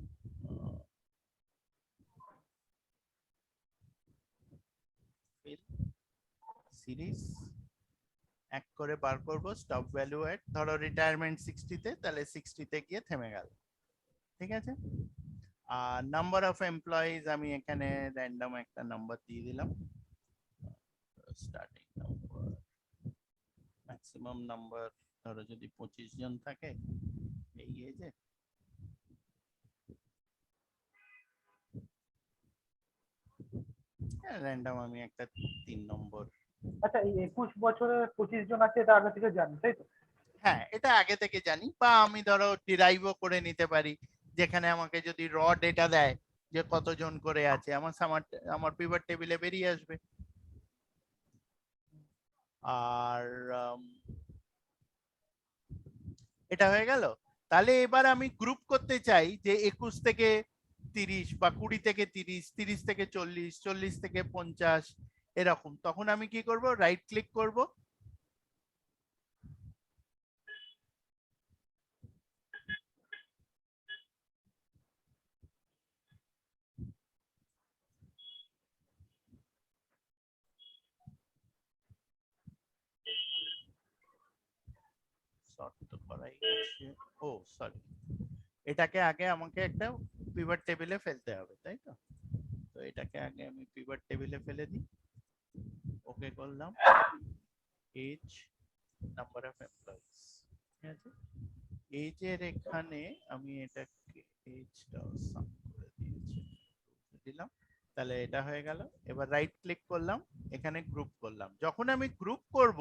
সিরিজ এক করে বার করব স্টপ ভ্যালু এট, ধরো রিটায়ারমেন্ট 60 তে, তাহলে 60 তে গিয়ে থেমে গেল। ঠিক আছে, আর নাম্বার অফ এমপ্লয়িজ আমি এখানে র্যান্ডম একটা নাম্বার দিয়ে দিলাম, স্টার্টিং নাম্বার, ম্যাক্সিমাম নাম্বার ধরো যদি 25 জন থাকে এই এজে, র্যান্ডম আমি একটা 3 নম্বর। আচ্ছা, এই 21 বছরে 25 জন আছে, এটা আগে থেকে জানি তাই তো? হ্যাঁ, এটা আগে থেকে জানি, বা আমি ধরো ডিরাইভও করে নিতে পারি, যেখানে আমাকে যদি র ডেটা দেয় যে কতজন করে আছে, আমার আমার পিভট টেবিলে বেরিয়ে আসবে। আর এটা হয়ে গেল। তাহলে এবার আমি গ্রুপ করতে চাই যে 21 থেকে 30 বা 20 থেকে 30, 30 থেকে 40, 40 থেকে 50 এরকম, তখন আমি কি করব, রাইট ক্লিক করব, সর্ট তো করাই আছে, ও সরি, এটাকে আগে আমাকে একটা পিভট টেবিলে ফেলতে হবে, তাই তো? তো এটাকে আগে আমি পিভট টেবিলে ফেলে দিই, ওকে করলাম, এজ, নাম্বার অফ এমপ্লয়িজ, ঠিক আছে, এজের এখানে আমি এটাকে এজটা সাম করে দিয়েছি, দিলাম, তাহলে এটা হয়ে গেল। এবার রাইট ক্লিক করলাম, এখানে গ্রুপ করলাম, যখন আমি গ্রুপ করব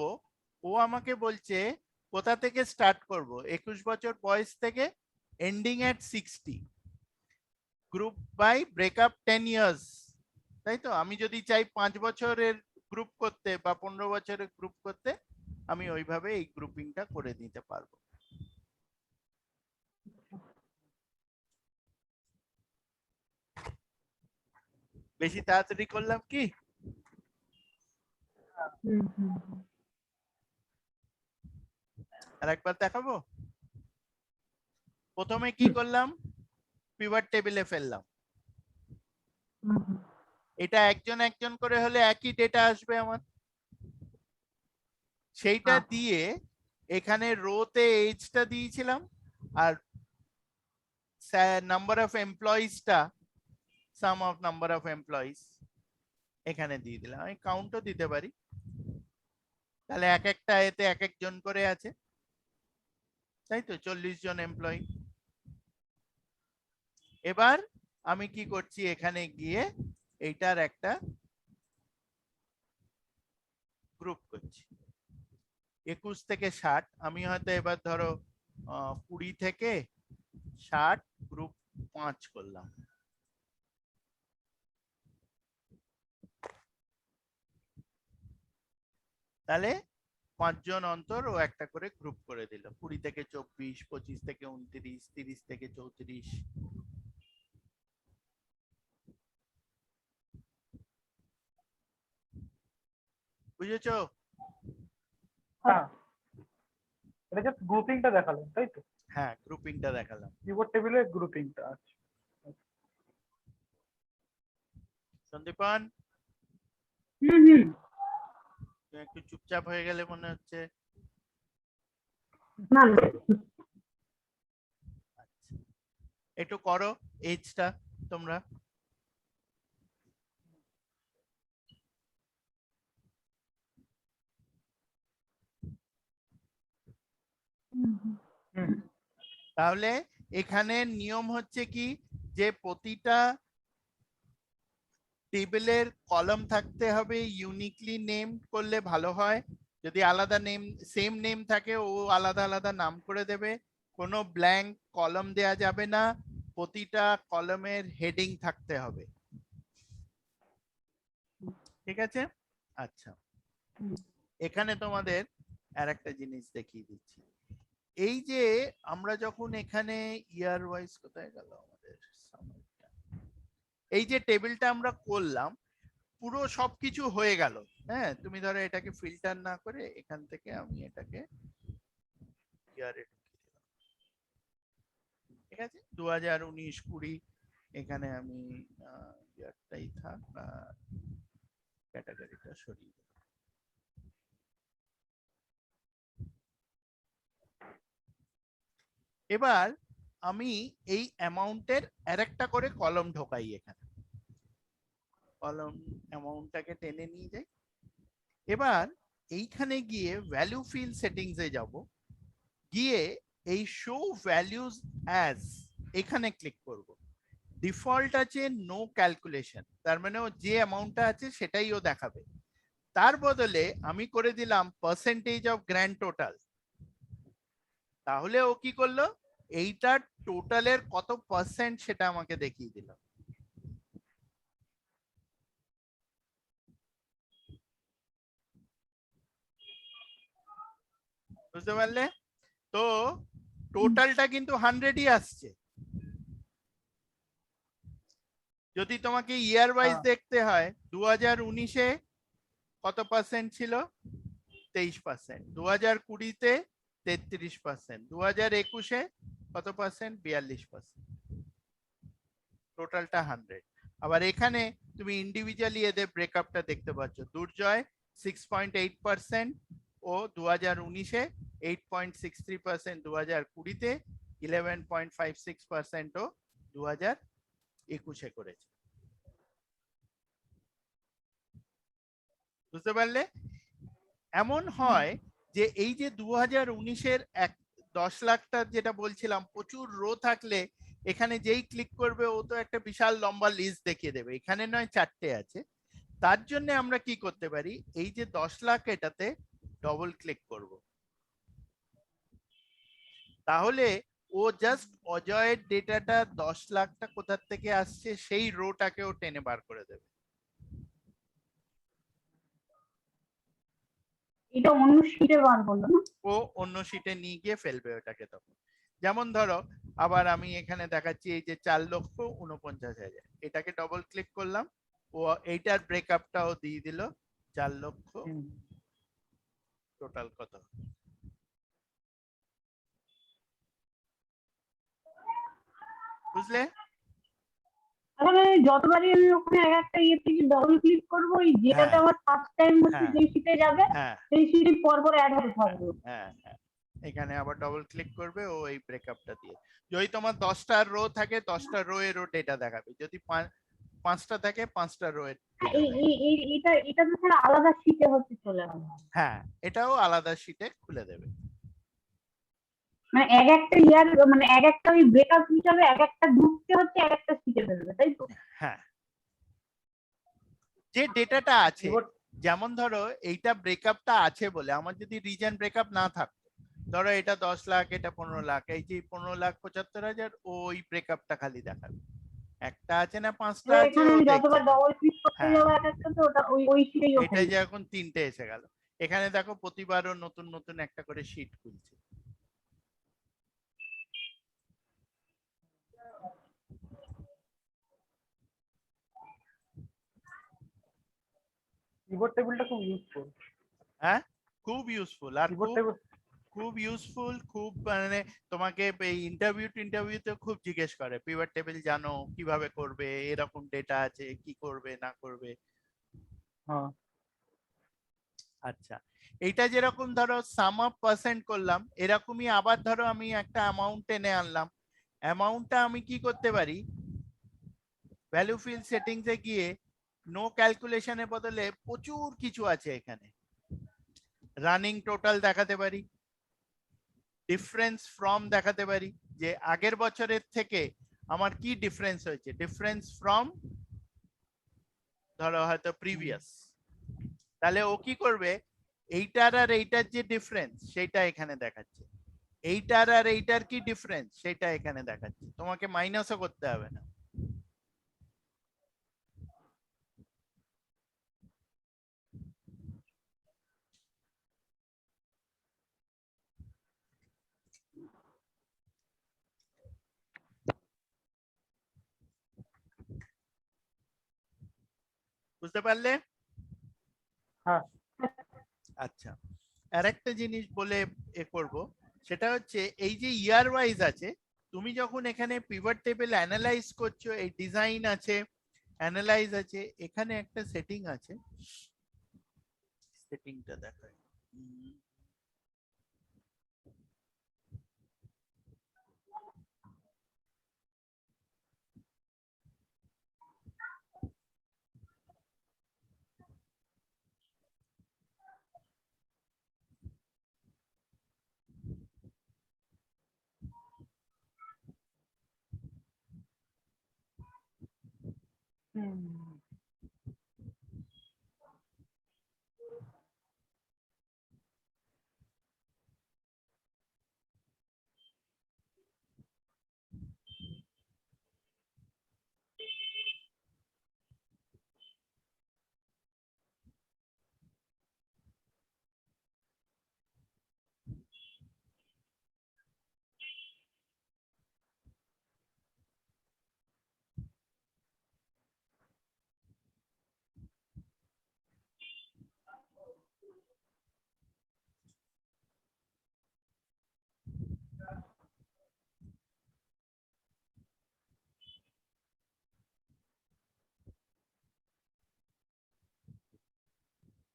ও আমাকে বলছে কোথা থেকে স্টার্ট করব, 21 বছর বয়স থেকে ending at 60, group by breakup 10 years, তাই তো? আমি যদি চাই 5 বছরের গ্রুপ করতে বা 15 বছরের গ্রুপ করতে, আমি ওইভাবে এই গ্রুপিংটা করে দিতে পারবো। বেশি তাড়াতাড়ি করলাম কি? আর একবার দেখাবো। প্রথমে কি করলাম, পিভট টেবিলে ফেললাম, এটা একজন একজন করে হলে একই ডেটা আসবে আমার, সেইটা দিয়ে এখানে রোতে এজটা দিয়েছিলাম, আর নাম্বার অফ এমপ্লয়িজটা sum of number of employees এখানে দিয়ে দিলাম, আমি কাউন্টও দিতে পারি, তাহলে এক একটা এতে এক একজন করে আছে, তাই তো? 40 জন এমপ্লয়ি। এবার আমি কি করছি, এখানে গিয়ে এইটার একটা গ্রুপ করছি, 21 থেকে 60, আমি হয়তো এবার ধরো 20 থেকে 60 গ্রুপ 5 করলাম, তাহলে 5 জন অন্তর ও একটা করে গ্রুপ করে দিল, 20 থেকে 24, 25 থেকে 29, 30 থেকে 34। বুঝেছো? হ্যাঁ, এটা জাস্ট গ্রুপিংটা দেখালেন তাই তো? হ্যাঁ, গ্রুপিংটা দেখালাম। পিভট টেবিলের গ্রুপিংটা। আচ্ছা, সন্দীপন, হুম হুম। তুমি একটু চুপচাপ হয়ে গেলে মনে হচ্ছে। না না। আচ্ছা, একটু করো এজটা তোমরা। হুম, তাহলে এখানে নিয়ম হচ্ছে কি, যে প্রতিটা টেবিলের কলাম থাকতে হবে ইউনিকলি নেম করলে ভালো হয়, যদি আলাদা নেম, সেম নেম থাকে ও আলাদা আলাদা নাম করে দেবে, কোনো ব্ল্যাঙ্ক কলাম দেয়া যাবে না, প্রতিটা কলামের হেডিং থাকতে হবে, ঠিক আছে? আচ্ছা, এখানে তোমাদের আর একটা জিনিস দেখিয়ে দিচ্ছি, এই যে আমরা যখন এখানে ইয়ার ওয়াইজ, কোথায় গেল আমাদের সময়টা, এই যে টেবিলটা আমরা করলাম, পুরো সবকিছু হয়ে গেল, হ্যাঁ, তুমি ধরো এটাকে ফিল্টার না করে এখান থেকে আমি এটাকে ইয়ারে ঢুকিয়ে দিলাম, ঠিক আছে, 2019, 20, এখানে আমি ইয়ারটাই থাক, ক্যাটাগরিটা সরিয়ে দিলাম, এবার আমি এই অ্যামাউন্টের আরেকটা করে কলম ঢোকাই এখানে, কলম অ্যামাউন্টটাকে টেনে নিয়ে যাই। এবার এইখানে গিয়ে ভ্যালু ফিল সেটিংস এ যাব, গিয়ে এই শো ভ্যালুজ অ্যাজ এখানে ক্লিক করব। ডিফল্ট আছে নো ক্যালকুলেশন, তার মানে ও যে অ্যামাউন্টটা আছে সেটাই ও দেখাবে। তার বদলে আমি করে দিলাম পার্সেন্টেজ অফ গ্র্যান্ড টোটাল। তাহলে ও কি করলো, এইটার টোটালের কত পার্সেন্ট সেটা আমাকে দেখিয়ে দিল। বুঝতে পারলে? তো টোটালটা কিন্তু 100ই আসছে। যদি তোমাকে ইয়ার ওয়াইজ দেখতে হয়, 2019-এ কত পার্সেন্ট ছিল, 23%, 2020-তে 33%, 2021-এ কত পার্সেন্ট, 42%, টোটালটা 100। আবার এখানে তুমি ইন্ডিভিজুয়ালি এদের ব্রেকআপটা দেখতে পাচ্ছ, দুর্জয় 6.8% ও 2019-এ, 8.63% 2020-তে, 11.56% ও 2021-এ করেছে। বুঝতে পারলে? এমন হয় যে এই যে 2019-এর 10 লাখটা যেটা বলছিলাম, প্রচুর রো থাকলে এখানে যেই ক্লিক করবে ও তো একটা বিশাল লম্বা লিস্ট দেখিয়ে দেবে। এখানে নয় 4টে আছে, তার জন্য আমরা কি করতে পারি, এই যে 10 লাখ এটাতে ডবল ক্লিক করব। তাহলে ও জাস্ট অজয়ের ডেটাটা 10 লাখটা কোথা থেকে আসছে সেই রোটাকে ও টেনে বার করে দেবে। এটা অন্য শিটে বার করলো না? ও অন্য শিটে নিয়ে গিয়ে ফেলবে ওটাকে তখন। যেমন ধরো আবার আমি এখানে দেখাচ্ছি এই যে 4,49,000, এটাকে ডবল ক্লিক করলাম, ও এইটার ব্রেকআপটাও দিয়ে দিল 4 লক্ষ টোটাল কত। বুঝলে? তাহলে যতবারই আমি ওখানে এক একটা ইয়ে থেকে ডবল ক্লিক করবো, ওই যেটাতে হ্যাঁ আমার ফার্স্ট টাইম হচ্ছে হ্যাঁ যে শিটে যাবে হ্যাঁ সেই শিটে পর পর অ্যাড হতে থাকবে। হ্যাঁ হ্যাঁ, এখানে আবার ডবল ক্লিক করবে, ও এই ব্রেকআপটা দিয়ে। যদি তোমার 10টা রো থাকে 10টা রো এর ডেটা দেখাবে, যদি 5টা থাকে 5টা রো এর হ্যাঁ, ডেটা দেখাবে। এটা তো ছাড়া আলাদা শিটে হচ্ছে চলে গেল। হ্যাঁ, এটাও আলাদা শিটে খুলে দেবে। মানে এক একটা ইয়ার মানে এক একটা ওই ব্রেকআপ হিসাবে এক একটা ঢুকতে হচ্ছে এক একটা শিটে ফেলবে, তাই তো? হ্যাঁ, যে ডেটাটা আছে, এবার যেমন ধরো এইটা ব্রেকআপটা আছে বলে, আমার যদি রিজন ব্রেকআপ না থাকতো, ধরো এটা 10 লাখ, এটা 15 লাখ, এই যে 15,75,000 ওই ব্রেকআপটা খালি দেখাবে। একটা আছে না 5টা আছে, এখানে ও আমি দেখছে যতবার না। ডবল ক্লিক করতে হ্যাঁ, যাবো এক একটা, তো ওটা ওই শিটেই এটা ওঠে। যে এখন 3টে এসে গেল। এখানে দেখো প্রতিবারও নতুন নতুন একটা করে শিট খুলছে। কিবোর্ড টেবিলটা খুব ইউজফুল। হ্যাঁ, খুব ইউজফুল, আর কিবোর্ড খুব টেবিল খুব ইউজফুল, খুব মানে তোমাকে এই ইন্টারভিউতে খুব জিজ্ঞেস করে পিভট টেবিল জানো, কিভাবে করবে, এরকম ডেটা আছে, কি করবে না করবে। হ্যাঁ আচ্ছা, এইটা যেরকম ধরো সাম অফ পার্সেন্ট করলাম, এরকমই আবার ধরো আমি একটা অ্যামাউন্ট টেনে আনলাম। অ্যামাউন্টটা আমি কি করতে পারি, ভ্যালু ফিল সেটিংস এ গিয়ে নো ক্যালকুলেশনের বদলে প্রচুর কিছু আছে এখানে। রানিং টোটাল দেখাতে পারি, ডিফারেন্স ফ্রম দেখাতে পারি, যে আগের বছরের থেকে আমার কি ডিফারেন্স হয়েছে, ডিফারেন্স ফ্রম ধরো হয়তো প্রিভিয়াস। তাহলে ও কি করবে, এইটার আর এইটার যে ডিফারেন্স সেটা এখানে দেখাচ্ছে, এইটার আর এইটার কি ডিফারেন্স সেটা এখানে দেখাচ্ছে, তোমাকে মাইনাসও করতে হবে না। বুঝতে পারলে? হ্যাঁ আচ্ছা, আরেকটা জিনিস বলে এ করব, সেটা হচ্ছে এই যে ইয়ার ওয়াইজ আছে, তুমি যখন এখানে পিভট টেবিল অ্যানালাইজ করছো, এই ডিজাইন আছে, অ্যানালাইজ আছে, এখানে একটা সেটিং আছে, সেটিংটা দেখায়।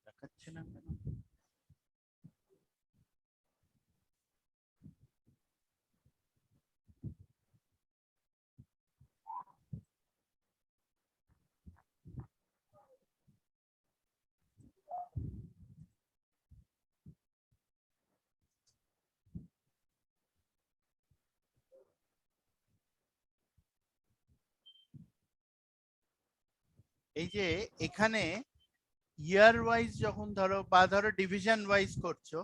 দেখাচ্ছে না কেন? এই যে এখানে ইয়ার ওয়াইজ যখন ধরো বা ধরো ডিভিশন ওয়াইজ করছো,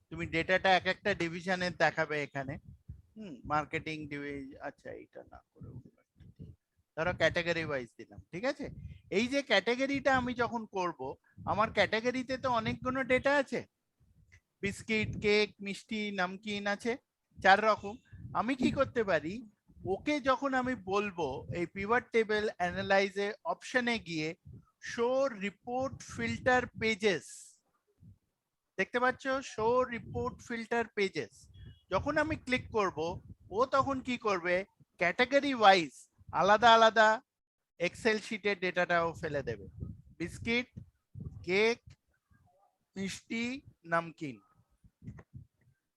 তুমি ডেটাটা এক একটা ডিভিশনের দেখাবে এখানে। মার্কেটিং আচ্ছা এটা না করে ধরো ক্যাটাগরি ওয়াইজ দিলাম, ঠিক আছে। এই যে ক্যাটাগরিটা আমি যখন করব, আমার ক্যাটাগরিতে তো অনেকগুলো ডেটা আছে, বিস্কিট, কেক, মিষ্টি, নামকিন আছে 4 রকম। আমি কি করতে পারি, ওকে যখন আমি বলবো এই পিভট টেবিল অ্যানালাইজে অপশনে গিয়ে শো রিপোর্ট ফিল্টার পেজেস, দেখতে পাচ্ছ শো রিপোর্ট ফিল্টার পেজেস, যখন আমি ক্লিক করব ও তখন কি করবে, ক্যাটাগরি ওয়াইজ আলাদা আলাদা এক্সেল শিটের ডেটাটাও ফেলে দেবে, বিস্কিট, কেক, মিষ্টি, নামকিন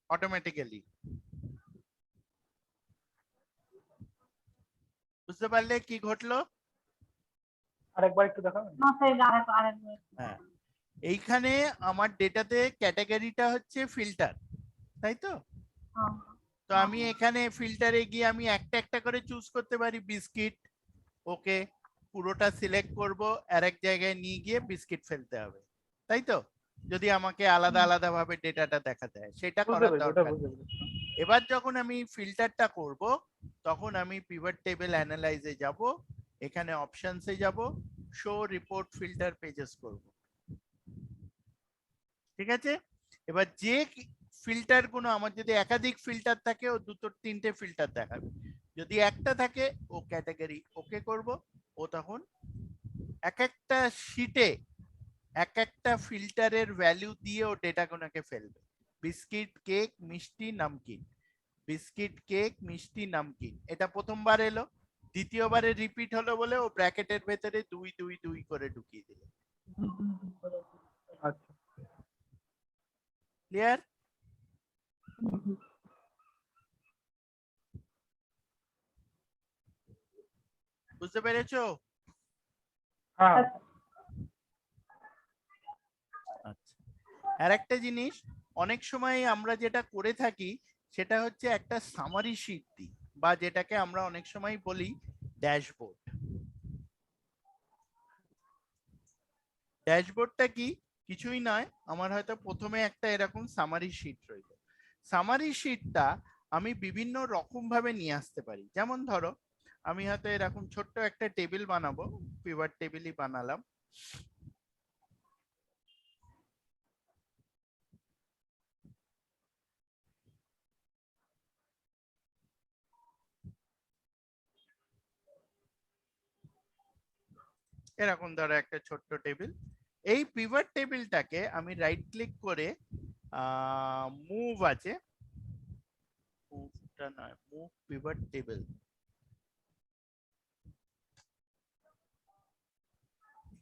অটোমেটিক্যালি। বুঝতে পারলে কি ঘটলো? আরেকবার একটু দেখাবেন? হ্যাঁ, এইখানে আমার ডেটাতে ক্যাটাগরিটা হচ্ছে ফিল্টার, তাই তো? তো আমি এখানে ফিল্টারে গিয়ে আমি একটা একটা করে চুজ করতে পারি, বিস্কিট, ওকে পুরোটা সিলেক্ট করব, আর এক জায়গায় নিয়ে গিয়ে বিস্কিট ফেলতে হবে, তাই তো? যদি আমাকে আলাদা আলাদা ভাবে ডেটাটা দেখাতে হয়, সেটা বুঝতে করার পেরেছি, ওটা দরকার বুঝতে নেই। পেরেছি। এবার যখন আমি ফিল্টারটা করব, তখন আমি পিভট টেবিল অ্যানালাইজে যাব, এখানে অপশনসে যাব, শো রিপোর্ট ফিল্টার পেজেস করব, ঠিক আছে। এবার যে ফিল্টার গুলো আমার যদি একাধিক ফিল্টার থাকে, ও দুটো তিনটে ফিল্টার দেখাবে, যদি একটা থাকে ও ক্যাটাগরি ওকে করব, ও তখন এক একটা শিটে এক একটা ফিল্টারের ভ্যালু দিয়ে ও ডেটা গুলোকে ফেলবে, বিস্কিট, কেক, মিষ্টি, নামকিন, বিস্কিট, কেক, মিষ্টি, নামকিন, এটা প্রথমবার এলো, দ্বিতীয়বারে রিপিট হলো বলে ও ব্র্যাকেটের ভেতরে 2 2 2 করে ঢুকিয়ে দিল। আচ্ছা, ক্লিয়ার? বুঝতে পেরেছো? হ্যাঁ। আচ্ছা, আর একটা জিনিস, অনেক সময় আমরা যেটা করে থাকি সেটা হচ্ছে একটা সামারি শিট দিই, বা যেটাকে আমরা অনেক সময় বলি ড্যাশবোর্ড। ড্যাশবোর্ডটা কি, কিছুই নয়, আমার হয়তো প্রথমে একটা এরকম সামারি শিট রইল, সামারি শিটটা আমি বিভিন্ন রকম ভাবে নিয়ে আসতে পারি। যেমন ধরো আমি হয়তো এরকম ছোট্ট একটা টেবিল বানাবো, পিভট টেবিলই বানালাম, এরকম ধরো একটা ছোট্ট টেবিল। এই পিভট টেবিলটাকে আমি রাইট ক্লিক করে মুভ আছে, মুভটা নয়, মুভ পিভট টেবিল,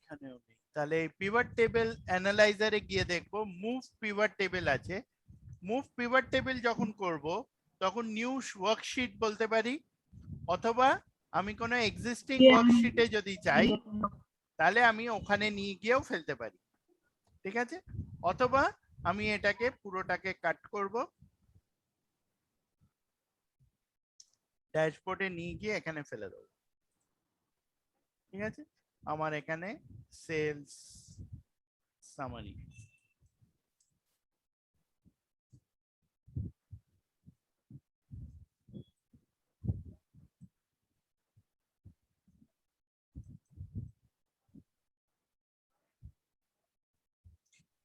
এখানেও নেই, তাহলে এই পিভট টেবিল অ্যানালাইজারে গিয়ে দেখবো মুভ পিভট টেবিল আছে। মুভ পিভট টেবিল যখন করব, তখন নিউ ওয়ার্কশিট বলতে পারি, অথবা আমি কোনো এক্সিস্টিং ওয়ার্কশিটে যদি চাই তাহলে আমি ওখানে নিয়ে গিয়েও ফেলতে পারি, ঠিক আছে। অথবা আমি এটাকে পুরোটাকে কাট করব, ড্যাশবোর্ডে নিয়ে গিয়ে এখানে ফেলে দেবো, ঠিক আছে। আমার এখানে সেলস সামারি।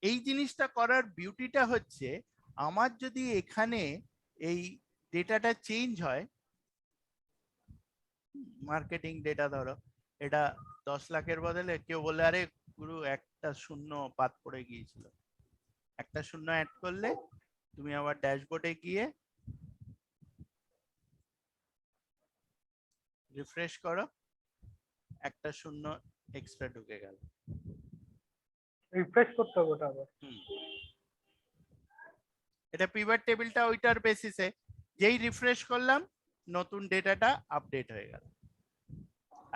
এই জিনিসটা করার বিউটিটা হচ্ছে, আমার যদি এখানে এই ডেটাটা চেঞ্জ হয়, মার্কেটিং ডেটা ধরো এটা 10 লাখের বদলে কেউ বলে আরে গুরু একটা শূন্য বাদ পড়ে গিয়েছিল, একটা শূন্য অ্যাড করলে তুমি আবার ড্যাশবোর্ডে গিয়ে রিফ্রেশ করো, একটা শূন্য এক্সট্রা ঢুকে গেল। রিফ্রেশ করতে হবে ওটা আবার। এটা পিভট টেবিলটা ওইটার বেসিসে, যেই রিফ্রেশ করলাম নতুন ডেটাটা আপডেট হয়ে গেল।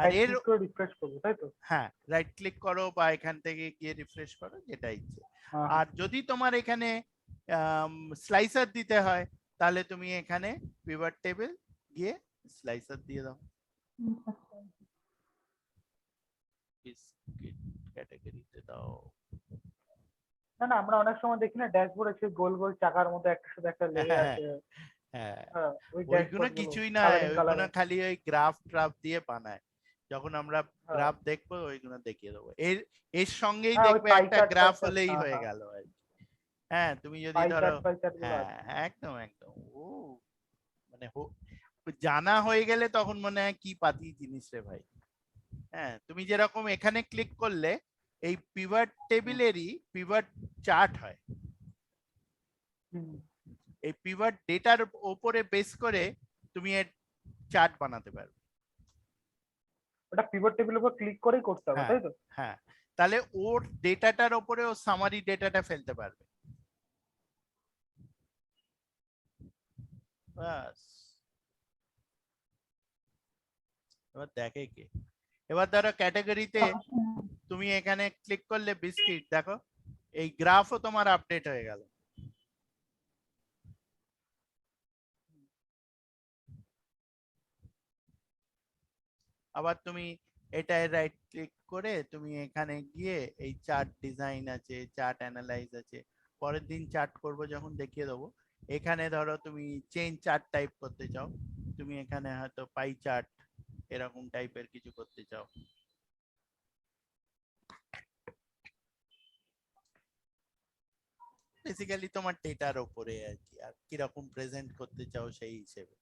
আর রাইট এর ক্লিক করে রিফ্রেশ করবো তাই তো? হ্যাঁ, রাইট ক্লিক করো বা এখান থেকে গিয়ে রিফ্রেশ করো, যেটা ইচ্ছে। হ্যাঁ, আর যদি তোমার এখানে স্লাইসার দিতে হয়, তাহলে তুমি এখানে পিভট টেবিল গিয়ে স্লাইসার দিয়ে দাও। বিস্কিট ক্যাটাগরিতে দাও। না না, আমরা অনেক সময় দেখি না ড্যাশবোর্ডে সেই গোল গোল চাকার মতো একটা সাথে একটা লেগে আছে। হ্যাঁ, হ্যাঁ, ওই ওইগুলো ড্যাশবোর্ড গুলো কিছুই না, কালারিং ওইগুলো কালারিং। খালি ওই গ্রাফ ট্রাফ দিয়ে বানায়। যখন আমরা হ্যাঁ গ্রাফ দেখবো ওইগুলো দেখিয়ে দেবো। এর এর সঙ্গেই হ্যাঁ, ওই দেখবে পাই একটা চার্ট গ্রাফ পাই চার্ট, হলেই হ্যাঁ হয়ে হ্যাঁ, গেল আর কি। হ্যাঁ, তুমি যদি পাই ধরো, চার্ট গুলো হ্যাঁ আছে। একদম একদম, ও মানে জানা হয়ে গেলে তখন মনে হয় কি পাতি জিনিস রে ভাই। হ্যাঁ, তুমি যেরকম এখানে ক্লিক করলে এই পিভট টেবিলেরই পিভট চার্ট হয়। হুম। এই পিভট ডেটার উপরে বেস করে তুমি এর চার্ট বানাতে পারবে। ওটা পিভট টেবিলের উপর ক্লিক করেই করতে হবে হ্যাঁ তাই তো? হ্যাঁ, তাহলে ওর ডেটাটার উপরে ও সামারি ডেটাটা ফেলতে পারবে। বাস, এবার দেখে কে। এবার ধরো ক্যাটাগরিতে তুমি এখানে ক্লিক করলে বিস্কিট, দেখো এই গ্রাফও তোমার আপডেট হয়ে গেল। আবার তুমি এটায় রাইট ক্লিক করে তুমি এখানে গিয়ে এই চার্ট ডিজাইন আছে, চার্ট অ্যানালাইজ আছে, পরের দিন চার্ট করব যখন দেখিয়ে দেবো। এখানে ধরো তুমি চেইন চার্ট টাইপ করতে চাও, তুমি এখানে হয়তো পাই চার্ট এরকম টাইপের কিছু করতে চাও। বেসিক্যালি তোমার ডেটার উপরে আর কি, আর কিরকম প্রেজেন্ট করতে চাও সেই হিসেবে।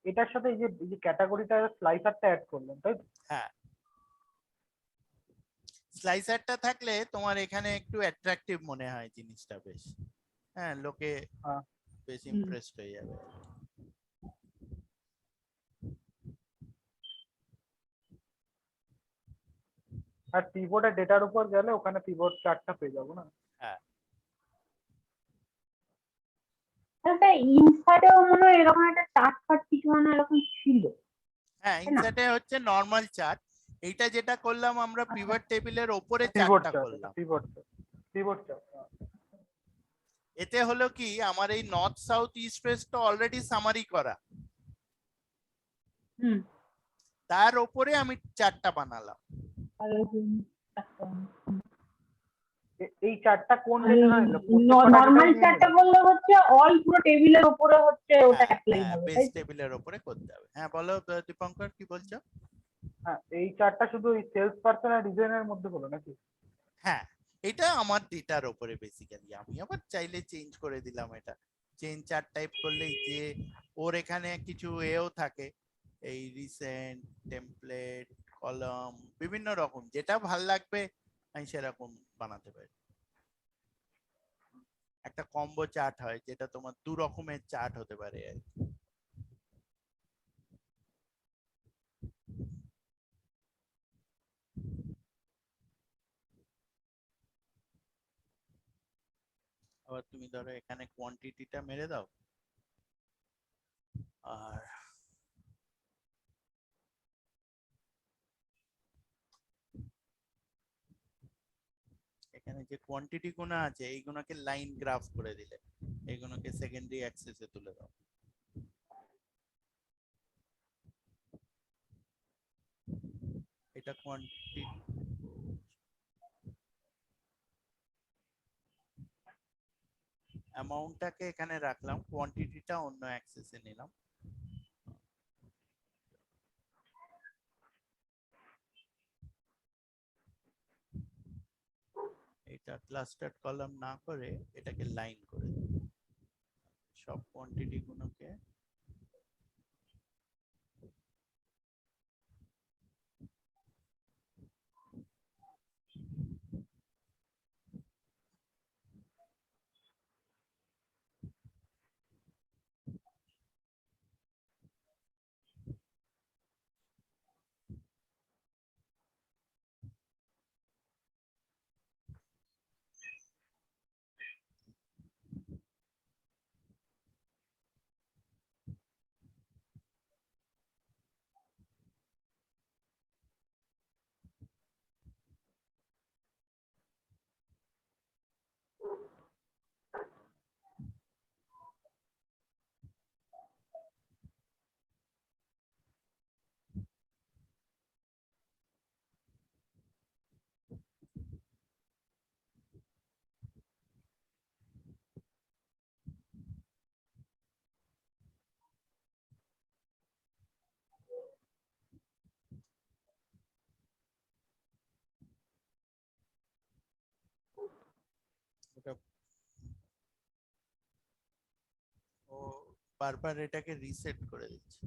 এটার সাথে এই যে ক্যাটাগরিটা স্লাইসারটা অ্যাড করলেন তাই তো? হ্যাঁ, স্লাইসারটা থাকলে তোমার এখানে একটু অ্যাট্রাকটিভ মনে হয় জিনিসটা বেশ। হ্যাঁ, লোকে হ্যাঁ। বেশ ইমপ্রেসড হয়ে যাবে। আর পিভটের ডেটার উপর গেলে ওখানে পিভট চার্টটা পেয়ে যাবো না? হ্যাঁ, একটা ইনসার্টেও মনে হয় এরকম একটা চার্ট ফার্ট কিছু মনে হয় এরকম ছিল। হ্যাঁ, ইনসার্টে হচ্ছে নরমাল চার্ট। এইটা যেটা করলাম আমরা পিভট টেবিলের ওপরে পিভট চার্টটা চার্ট, করলাম। Pivot chart. এতে হলো কি, আমার এই নর্থ সাউথ ইস্ট ওয়েস্ট তো অলরেডি সামারি করা, হুম। তার ওপরে আমি চার্টটা বানালাম। এই চার্টটা কোন ডেটা নিল? নরমাল চার্টটা বললে হচ্ছে অল পুরো টেবিলের উপরে হচ্ছে ওটা হ্যাঁ অ্যাপ্লাই হ্যাঁ, হবে বেস তাই তো? টেবিলের ওপরে করতে হবে। হ্যাঁ বলো দীপঙ্কর, কি বলছো? হ্যাঁ, এই চার্টটা শুধু ওই সেলস পার্সন আর ডিজাইনের মধ্যে হলো নাকি? হ্যাঁ, এটা আমার ডেটার ওপরে বেসিক্যালি, আমি আবার চাইলে চেঞ্জ করে দিলাম। এটা চেঞ্জ চার্ট টাইপ করলেই যে ওর এখানে কিছু এও থাকে, এই রিসেন্ট, টেমপ্লেট, কলাম, বিভিন্ন রকম যেটা ভাল লাগবে আমি সেরকম বানাতে পারি। একটা কম্বো চার্ট হয় যেটা তোমার দু রকমের চার্ট হতে পারে আর কি। আবার তুমি ধরো এখানে কোয়ান্টিটিটা মেরে দাও, আর এখানে যে কোয়ান্টিটি গুলো আছে এইগুলোকে লাইন গ্রাফ করে দিলে, এইগুলোকে সেকেন্ডারি অ্যাক্সেসে তুলে দাও। এটা কোয়ান্টিটি অ্যামাউন্টটাকে এখানে রাখলাম, কোয়ান্টিটিটা অন্য অ্যাক্সেসে নিলাম। এটা ক্লাস্টার কলাম না করে এটাকে লাইন করে দেব। সব কোয়ান্টিটি গুলোকে ওটা ও বারবার এটাকে রিসেট করে দিচ্ছে।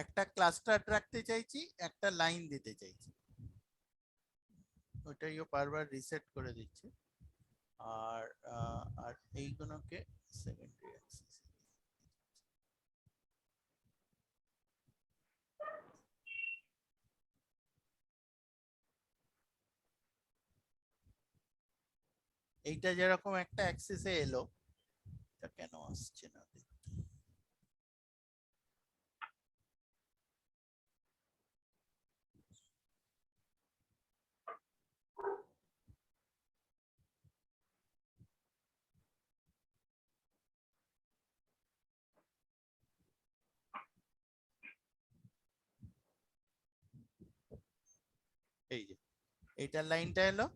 একটা ক্লাস্টার রাখতে চাইছি, একটা লাইন দিতে চাইছি, ওটাইও বারবার রিসেট করে দিচ্ছে। আর আর এইগুলোকে সেকেন্ডারি অ্যাক্সেস। এইটা যেরকম একটা অ্যাক্সেসে এলো, এটা কেন আসছে না দেখতে। এই যে এইটার লাইনটা এলো,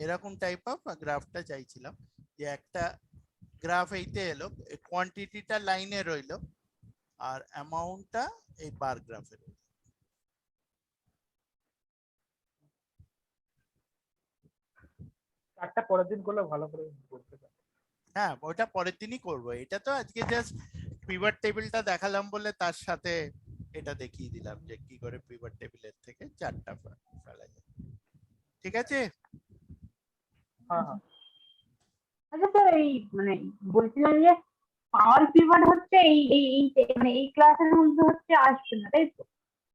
এরকম টাইপ অফ গ্রাফটা চাইছিলাম, যে একটা গ্রাফ এইতে এলো, কোয়ান্টিটিটা লাইনে রইলো আর অ্যামাউন্টটা এই বার গ্রাফে রইলো। একটা পরের দিন করলে ভালো করে করতে পারে। হ্যাঁ, ওটা পরের দিনই করব। এটা তো আজকে জাস্ট পিভট টেবিলটা দেখালাম বলে তার সাথে এটা দেখিয়ে দিলাম যে কি করে পিভট টেবিলের থেকে চারটা ফেলা যায়। ঠিক আছে? হ্যাঁ হ্যাঁ। আচ্ছা স্যার, এই মানে বলছিলাম যে পাওয়ার পিভট হচ্ছে এই মানে এই ক্লাসের মধ্যে হচ্ছে আসবে না, তাই তো?